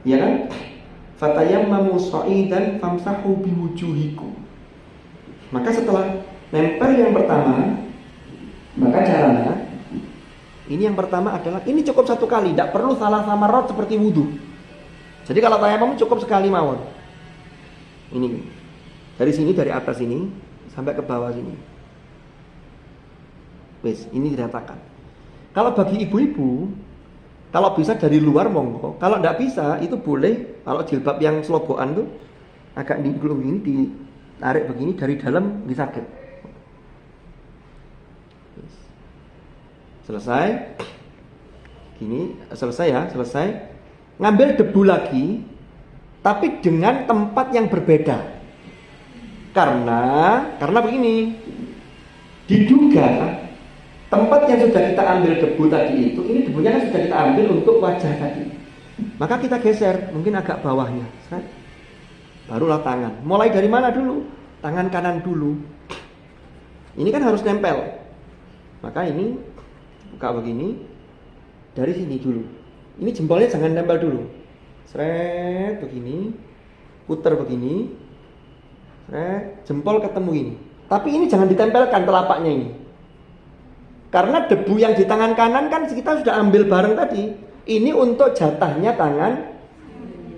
ya kan? Fatayammamu sha'idan famsahu biwujuhikum. Maka setelah nempel yang pertama, maka caranya ini yang pertama adalah ini cukup 1 kali, tidak perlu salah samarat seperti wudhu. Jadi kalau tayamum cukup sekali mawon. Ini dari sini, dari atas ini sampai ke bawah sini. Wes, ini diratakan. Kalau bagi ibu-ibu, kalau bisa dari luar monggo. Kalau tidak bisa, itu boleh. Kalau jilbab yang selobokan tuh agak digulung ini, tarik begini dari dalam bisa sakit. Selesai. Gini, selesai ya, selesai. Ngambil debu lagi, tapi dengan tempat yang berbeda. Karena begini, diduga tempat yang sudah kita ambil debu tadi itu, ini debunya kan sudah kita ambil untuk wajah tadi. Maka kita geser, mungkin agak bawahnya. Barulah tangan. Mulai dari mana dulu? Tangan kanan dulu. Ini kan harus nempel. Maka ini buka begini, dari sini dulu. Ini jempolnya jangan nempel dulu. Sret begini, putar begini, sret, jempol ketemu ini. Tapi ini jangan ditempelkan telapaknya ini. Karena debu yang di tangan kanan kan kita sudah ambil bareng tadi. Ini untuk jatahnya tangan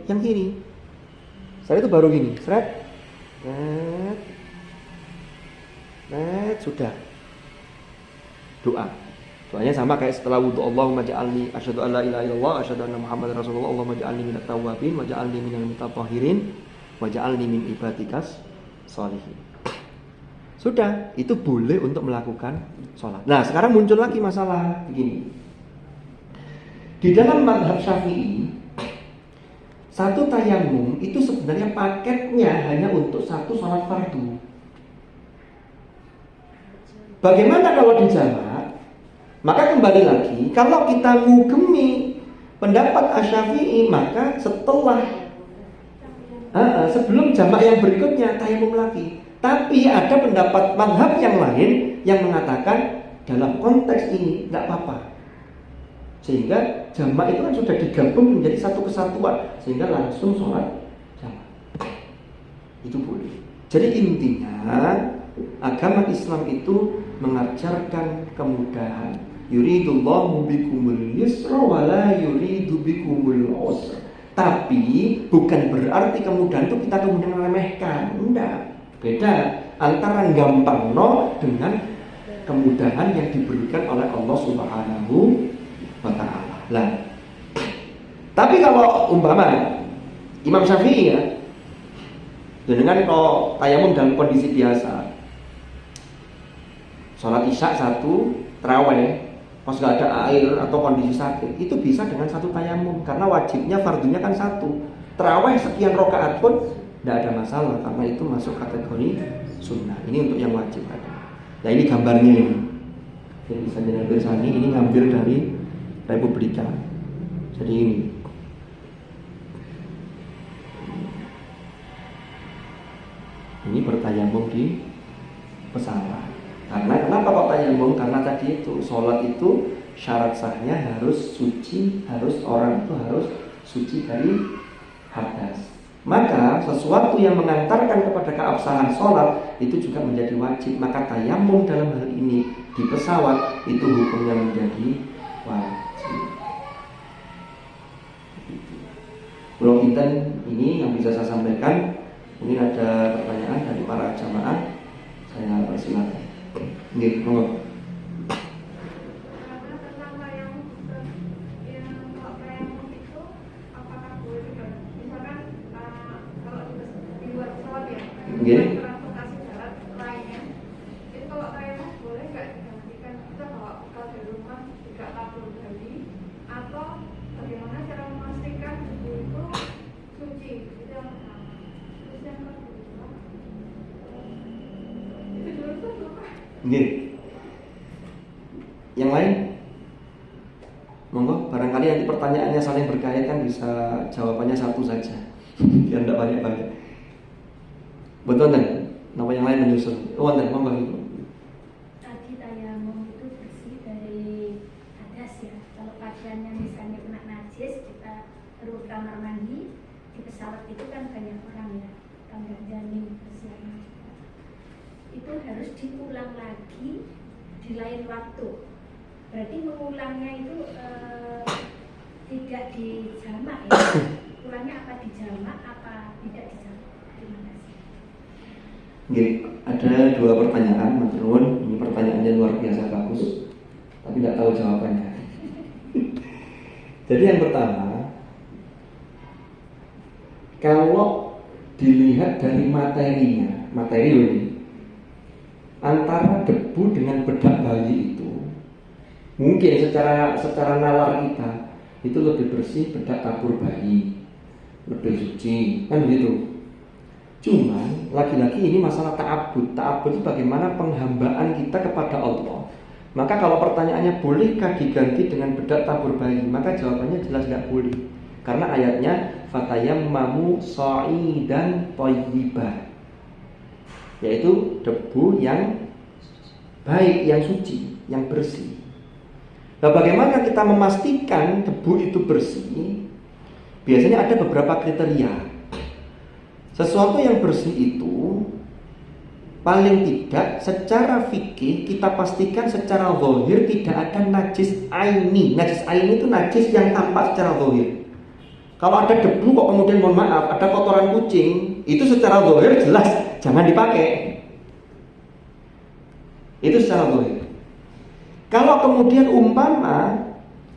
yang kiri. Setelah itu baru gini, sret, sret, sret, sudah. Doa. Doanya sama kayak setelah wudu. Allahumma ja'alni asyhadu an la ilaha illallah asyhadu anna muhammadar rasulullah. Allahumma ja'alni minat tawwabin wa ja'alni minal mutatahhirin wa ja'alni min ibadikas sholihin. Sudah, itu boleh untuk melakukan sholat. Nah, sekarang muncul lagi masalah begini. Di dalam mazhab Syafi'i, satu tayamum itu sebenarnya paketnya hanya untuk satu sholat fardu. Bagaimana kalau di jamak? Maka kembali lagi, kalau kita ngugemi pendapat Asy-Syafi'i, maka sebelum jamak yang berikutnya tayamum lagi. Tapi ada pendapat mazhab yang lain yang mengatakan dalam konteks ini tidak apa-apa. Sehingga jamak itu kan sudah digabung menjadi satu kesatuan, sehingga langsung sholat jamak. Itu boleh. Jadi intinya agama Islam itu mengajarkan kemudahan. Yuridullahu bikumul yusra wa la yuridu bikumul usra. Tapi bukan berarti kemudahan itu kita kemudian meremehkan. Enggak. Beda antara gampang dengan kemudahan yang diberikan oleh Allah Subhanahu wa ta'ala. Lah. Tapi kalau umpama Imam Syafi'i ya, dengan kalau tayamum dalam kondisi biasa, sholat isya satu, tarawih, pas gak ada air atau kondisi sakit, itu bisa dengan satu tayamum karena wajibnya fardunya kan satu. Tarawih sekian rakaat pun tidak ada masalah karena itu masuk kategori sunnah. Ini untuk yang wajib ada. Nah ini gambarnya ini. Jadi Sanjana Bersani ini ngambil dari Republika. Jadi ini. Ini bertayamum di pesawat. Karena kenapa kok tayamum? Karena tadi itu sholat itu syarat sahnya harus suci, orang itu harus suci dari hadas. Maka sesuatu yang mengantarkan kepada keabsahan sholat itu juga menjadi wajib. Maka tayamum dalam hal ini di pesawat itu hukumnya menjadi wajib. Kalau kita ini yang bisa saya sampaikan. Mungkin ada pertanyaan dari para jamaah. Saya persilakan. Nggih, monggo. Nggih. Transportasi darat lainnya. Jadi kalau tayamum boleh nggak digantikan kita bawa bekal dari rumah tidak kabur dari atau bagaimana cara memastikan itu suci? Itu yang pertama. Terus yang kedua, itu dulu tuh lupa. Nggih. Yang lain? Monggo, barangkali nanti pertanyaannya saling berkaitan bisa jawabannya satu saja. Biar tidak banyak-banyak. Betul kan? Nama yang lain menyusul. Oh, dan monggo itu. Tadi tayamum itu bersih dari hadas ya. Kalau pakaiannya misalnya kena najis, kita perlu kamar mandi. Di pesawat itu kan banyak orang ya, nggak jamin bersihnya. Itu harus diulang lagi di lain waktu. Berarti mengulangnya itu tidak di jamak ya. Ulangnya apa di jamak, apa tidak di jamak? Terima kasih. Oke, ada dua pertanyaan, Mas Ruwun. Ini pertanyaannya luar biasa bagus, tapi tidak tahu jawabannya. Jadi yang pertama, kalau dilihat dari materinya, materi ini. Antara debu dengan bedak bayi itu mungkin secara nalar kita itu lebih bersih bedak tabur bayi, lebih suci, kan begitu. Cuman lagi-lagi ini masalah ta'abbud. Ta'abbud itu bagaimana penghambaan kita kepada Allah. Maka kalau pertanyaannya bolehkah diganti dengan bedak tabur bayi, maka jawabannya jelas tidak boleh. Karena ayatnya fatayammamu sha'idan thayyiban, yaitu debu yang baik, yang suci, yang bersih. Nah, bagaimana kita memastikan debu itu bersih? Biasanya ada beberapa kriteria. Sesuatu yang bersih itu paling tidak secara fikih kita pastikan secara zahir tidak ada najis aini. Najis aini itu najis yang tampak secara zahir. Kalau ada debu kok kemudian mohon maaf ada kotoran kucing, itu secara zahir jelas jangan dipakai. Itu secara zahir. Kalau kemudian umpama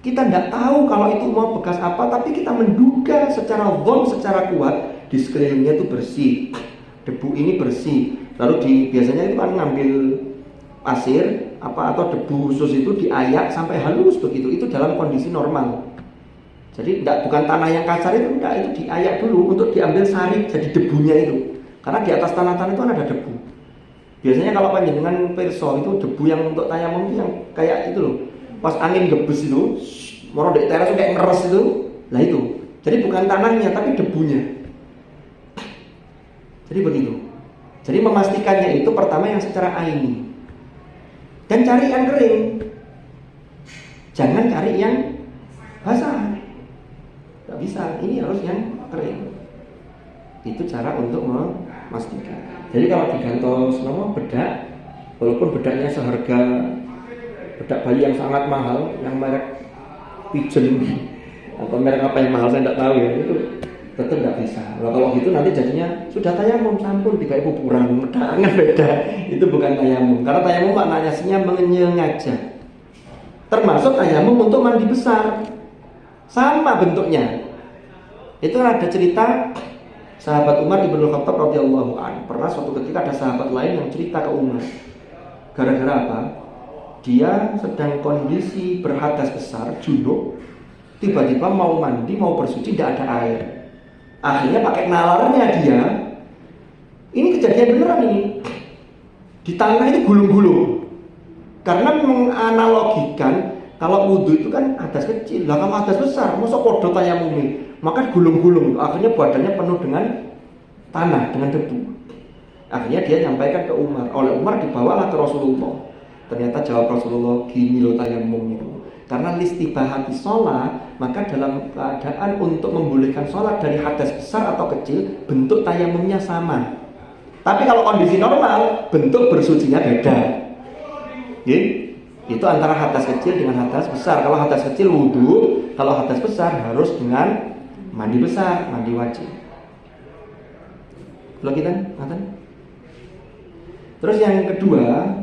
kita tidak tahu kalau itu mau bekas apa, tapi kita menduga secara zon, secara kuat di sekelilingnya itu bersih, debu ini bersih. Lalu biasanya itu kan ngambil pasir atau debu khusus itu diayak sampai halus begitu. Itu dalam kondisi normal. Jadi bukan tanah yang kasar itu, enggak, itu diayak dulu untuk diambil sari jadi debunya itu. Karena di atas tanah-tanah itu kan ada debu. Biasanya kalau panjenengan pirsa itu debu yang untuk tayamum itu yang kayak itu loh. Pas angin gebes itu, moro di teras kayak ngeres itu, lah itu. Jadi bukan tanahnya tapi debunya. Jadi begitu. Jadi memastikannya itu pertama yang secara aini. Dan cari yang kering. Jangan cari yang basah. Tidak bisa, ini harus yang kering. Itu cara untuk memastikan. Jadi kalau digantol semua bedak, walaupun bedaknya seharga bedak bayi yang sangat mahal, yang merek Pigeon atau merek apa yang mahal saya tidak tahu ya, itu tetap tidak bisa. Kalau gitu nanti jadinya sudah tayamum, sampun tiga ibu kurang, bedakannya beda. Itu bukan tayamum. Karena tayamum maknanya menyengaja. Termasuk tayamum untuk mandi besar, sama bentuknya. Itu ada cerita sahabat Umar Ibnu Khattab radhiyallahu anhu. Pernah suatu ketika ada sahabat lain yang cerita ke Umar. Gara-gara apa? Dia sedang kondisi berhadas besar, junub. Tiba-tiba mau mandi, mau bersuci, tidak ada air. Akhirnya pakai nalarnya dia. Ini kejadian beneran ini. Di tanah itu gulung-gulung. Karena menganalogikan kalau wudhu itu kan hadas kecil. Lah kalau hadas besar, masa podo tayamumi. Maka gulung-gulung. Akhirnya badannya penuh dengan tanah, dengan debu. Akhirnya dia nyampaikan ke Umar. Oleh Umar dibawalah ke Rasulullah. Ternyata jawab Rasulullah, gini loh tayamum itu. Karena listibahati sholat, maka dalam keadaan untuk membolehkan sholat dari hadas besar atau kecil, bentuk tayamumnya sama. Tapi kalau kondisi normal, bentuk bersucinya beda. Itu antara hadas kecil dengan hadas besar. Kalau hadas kecil wudhu, kalau hadas besar harus dengan mandi besar, mandi wajib. Kalau kita, terus yang kedua,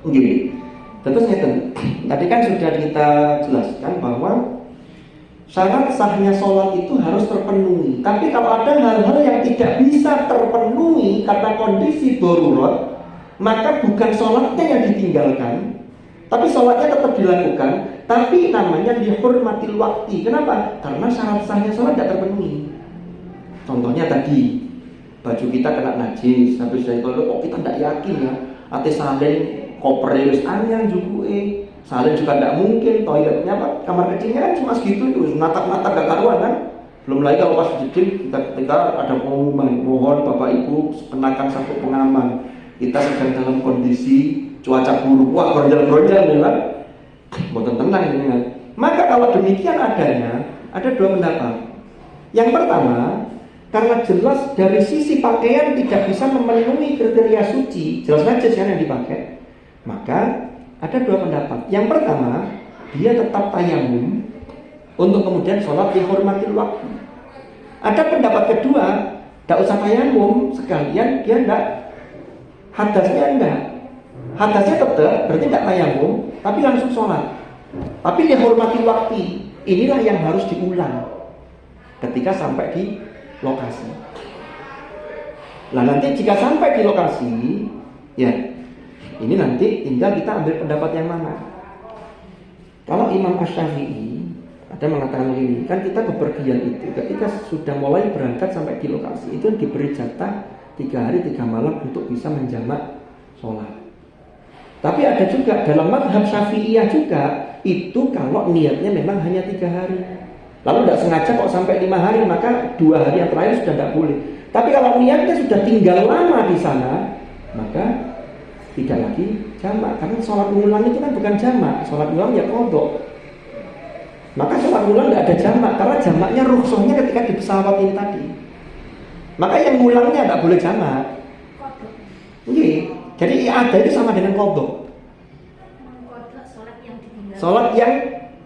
begini. Tentu tadi kan sudah kita jelaskan bahwa syarat sahnya sholat itu harus terpenuhi. Tapi kalau ada hal-hal yang tidak bisa terpenuhi karena kondisi darurat, maka bukan sholatnya yang ditinggalkan, tapi sholatnya tetap dilakukan. Tapi namanya dihormatil waktu. Kenapa? Karena syarat sahnya sholat tidak terpenuhi. Contohnya tadi, baju kita kena najis, habis dari toilet kok kita tidak yakin ya, ate salin kopernya wis anyar jukuke, salin juga tidak mungkin, toiletnya apa, kamar kecilnya kan cuma segitu itu, natap-natap gak karuan kan. Belum lagi kalau pas jeding ketika ada pengumuman, mohon Bapak Ibu kenakan sabuk pengaman, kita sedang dalam kondisi cuaca buruk, wah gonjal-gonjal ya kan, boten tenang ini kan. Maka kalau demikian adanya, ada dua pendapat. Yang pertama, karena jelas dari sisi pakaian tidak bisa memenuhi kriteria suci, jelas najis kan yang dipakai, maka ada dua pendapat. Yang pertama, dia tetap tayamum untuk kemudian sholat dihormatil waktu. Ada pendapat kedua, tidak usah tayamum sekalian, dia tidak, hadasnya enggak, hadasnya tetap, berarti tidak tayamum, tapi langsung sholat, tapi dihormatil waktu. Inilah yang harus diulang ketika sampai di lokasi. Nah nanti jika sampai di lokasi, ya ini nanti tinggal kita ambil pendapat yang mana. Kalau Imam Asy-Syafi'i ada mengatakan begini, kan kita bepergian itu ketika sudah mulai berangkat sampai di lokasi itu diberi jatah 3 hari 3 malam untuk bisa menjamak sholat. Tapi ada juga dalam mazhab Syafi'iyah juga itu kalau niatnya memang hanya 3 hari. Lalu tidak sengaja kok sampai 5 hari, maka 2 hari yang terakhir sudah tidak boleh. Tapi kalau niatnya sudah tinggal lama di sana, maka tidak lagi jamak. Karena sholat ulang itu kan bukan jamak, sholat ulang ya qadha. Maka sholat ulang tidak ada jamak, karena jamaknya rukhsahnya ketika di pesawat ini tadi. Maka yang ulangnya tidak boleh jamak. Iya. Jadi i'adah itu sama dengan qadha. Sholat yang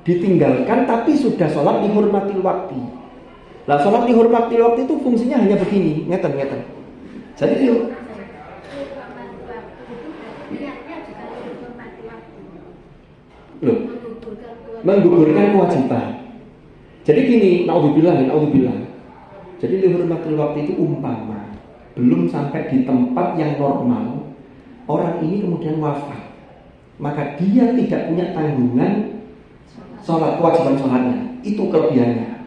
ditinggalkan tapi sudah sholat dihormatil waktu. Nah sholat dihormatil waktu itu fungsinya hanya begini, ngeten. Jadi itu loh, menggugurkan kewajiban. Jadi gini, naudzubillah. Jadi dihormatil waktu itu umpama belum sampai di tempat yang normal, orang ini kemudian wafat, maka dia tidak punya tanggungan kewajiban sholatnya. Itu kelebihannya.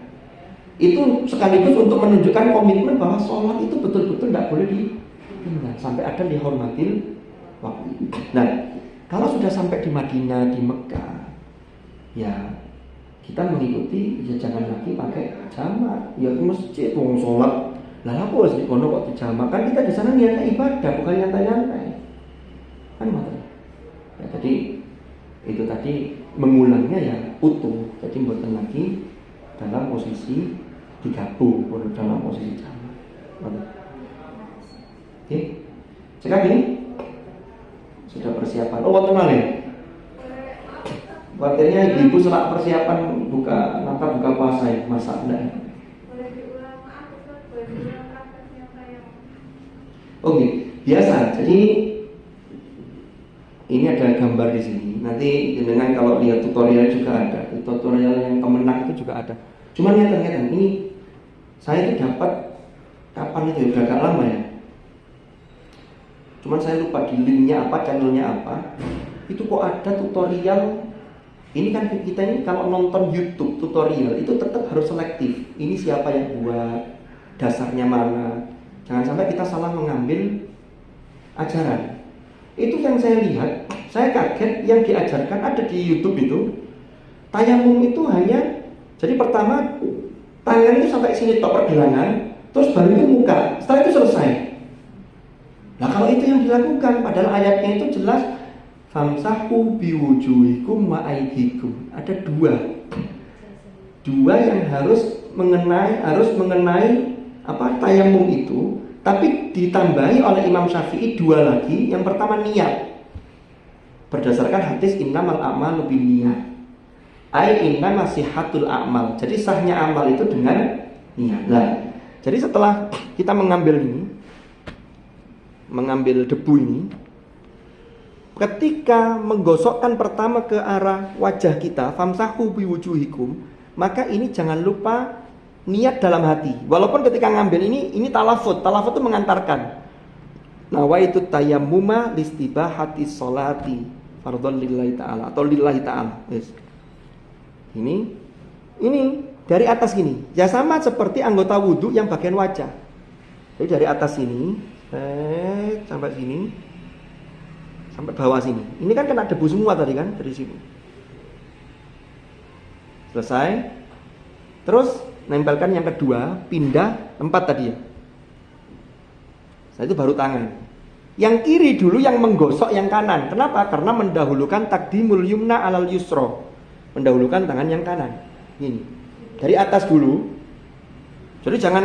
Itu sekaligus untuk menunjukkan komitmen bahwa sholat itu betul-betul tidak boleh ditinggal sampai ada dihormatil waktu. Nah, kalau sudah sampai di Madinah, di Mekah, ya kita mengikuti, ya jangan lagi pakai jamak. Ya ke masjid, wong sholat. Lah apa harus di pondok kok dijamak? Kan kita di sana niatnya ibadah, bukan nyantai-nyantai. Kan maksudnya. Ya, jadi itu tadi mengulangnya ya utuh. Jadi buatan lagi dalam posisi digabung, bukan dalam posisi jamak. Oke. Sekarang ini sudah persiapan. Oh, wonten malih. Artinya ibu selak persiapan buka puasa ya, masak enggak? Boleh diulang, boleh diulang prakteknya kayak. Oke, biasa. Jadi ini ada gambar di sini. Nanti dengan kalau lihat tutorial juga ada. Tutorial yang kemenang itu juga ada. Cuma ngeten ini saya itu dapat kapan itu ya, udah agak lama ya. Cuman saya lupa di linknya apa, channelnya apa. Itu kok ada tutorial. Ini kan kita ini kalau nonton YouTube tutorial itu tetap harus selektif. Ini siapa yang buat, dasarnya mana. Jangan sampai kita salah mengambil ajaran. Itu yang saya lihat, saya kaget yang diajarkan ada di YouTube itu. Tayamum itu hanya, jadi pertama tangan itu sampai sini tok pergelangan, terus baru itu muka. Setelah itu selesai. Nah kalau itu yang dilakukan, padahal ayatnya itu jelas famsahu biwujuhikum wa aydikum. Ada dua yang harus mengenai apa tayamum itu, tapi ditambahi oleh Imam Syafi'i 2 lagi. Yang pertama niat, berdasarkan hadis innamal a'malu binniyat, ai innama sihhatul a'mal. Jadi sahnya amal itu dengan niat. Nah, jadi setelah kita mengambil debu ini, ketika menggosokkan pertama ke arah wajah kita, famsahu biwujuhikum, maka ini jangan lupa niat dalam hati. Walaupun ketika ngambil ini talafut itu mengantarkan. Nawaitu tayammuma listibahati sholati fardhon lillahi ta'ala atau lillahi ta'ala. Yes. Ini dari atas gini. Ya sama seperti anggota wudhu yang bagian wajah. Jadi dari atas sini sampai sini. Sampai bawah sini. Ini kan kena debu semua tadi kan dari sini. Selesai. Terus nempelkan yang kedua, pindah tempat tadi ya. Setelah itu baru tangan. Yang kiri dulu yang menggosok yang kanan. Kenapa? Karena mendahulukan takdimul yumna alal yusra. Mendahulukan tangan yang kanan. Ini. Dari atas dulu. Jadi jangan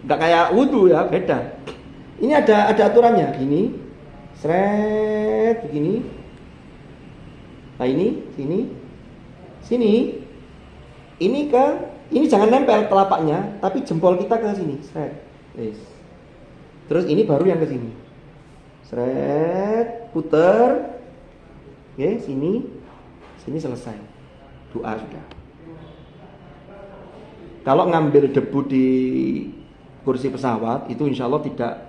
enggak kayak wudu ya, beda. Ini ada aturannya. Ini seret begini. Nah sini. Ini jangan nempel telapaknya, tapi jempol kita ke sini, seret. Yes. Terus ini baru yang ke sini. Seret, puter. Oke, sini selesai. Doa sudah. Kalau ngambil debu di kursi pesawat itu insya Allah tidak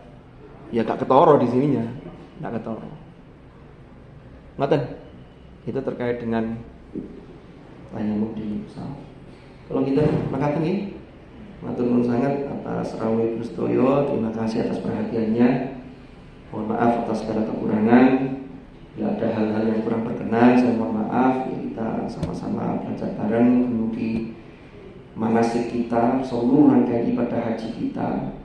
ya gak ketoro di sininya, gak ketoro. Ngoten. Itu terkait dengan tayamum di pesawat. Kalau kita makaten nggih. Matur nuwun sangat atas rawuh Ibu Stoyo, terima kasih atas perhatiannya. Mohon maaf atas segala kekurangan. Bila ada hal-hal yang kurang berkenan, saya mohon maaf. Ya, kita sama-sama belajar bareng menuju manasik kita, seluruh rangkaian ibadah haji kita.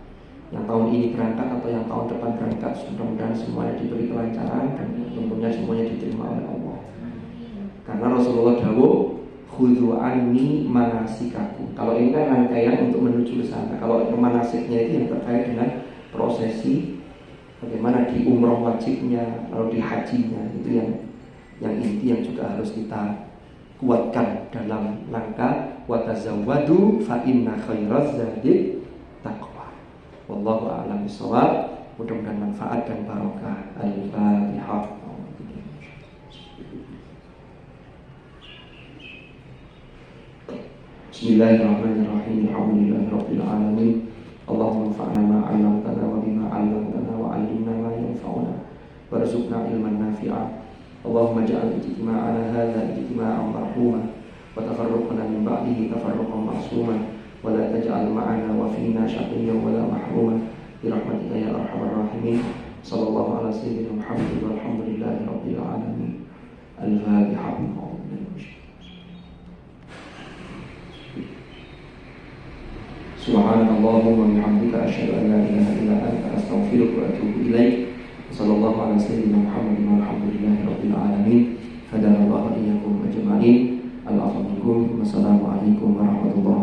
Yang tahun ini berangkat atau yang tahun depan berangkat, mudah-mudahan semuanya diberi kelancaran dan tentunya semuanya diterima oleh Allah. Karena Rasulullah dawuh, khudhu anni manasikakum. Kalau ini kan rangkaian untuk menuju ke sana. Kalau manasiknya itu yang terkait dengan prosesi, bagaimana di umroh wajibnya, lalu di hajinya, itu yang inti yang juga harus kita kuatkan dalam langkah wa tazawwadu fa inna khairaz zadi taqwa. Wallahu a'lam bishawab. Mudah-mudahan manfaat dan barokah. Al-Fatihah. Bismillahirrahmanirrahim. Alhamdulillahirabbil alamin. Allahumma fa'alna ma 'allamtana wa bima 'allamtana wa 'allimna ma yanfa'una warzuqna ilman nafi'a. Allahumma ja'al ijtima'ana hadza ijtima'an marhuma wa tafarruqana min ba'dihi tafarruqan ma'suma wa la taj'al ma'ana wa fina shaqiyyan wa la mahruma bi rahmatika ya arhamar rahimin. Sallallahu ala sayyidina Muhammad walhamdulillahi rabbil alamin. Al-Fatihah. Subhanallahumma wa bihamdika asyhadu an la ilaha illa anta astaghfiruka wa atubu ilaik. Sallallahu ala sayyidina Muhammadin walhamdulillahi rabbil alamin. Hadanallahu iyyakum ajma'in. Al-afwa minkum. Wassalamu alaikum warahmatullahi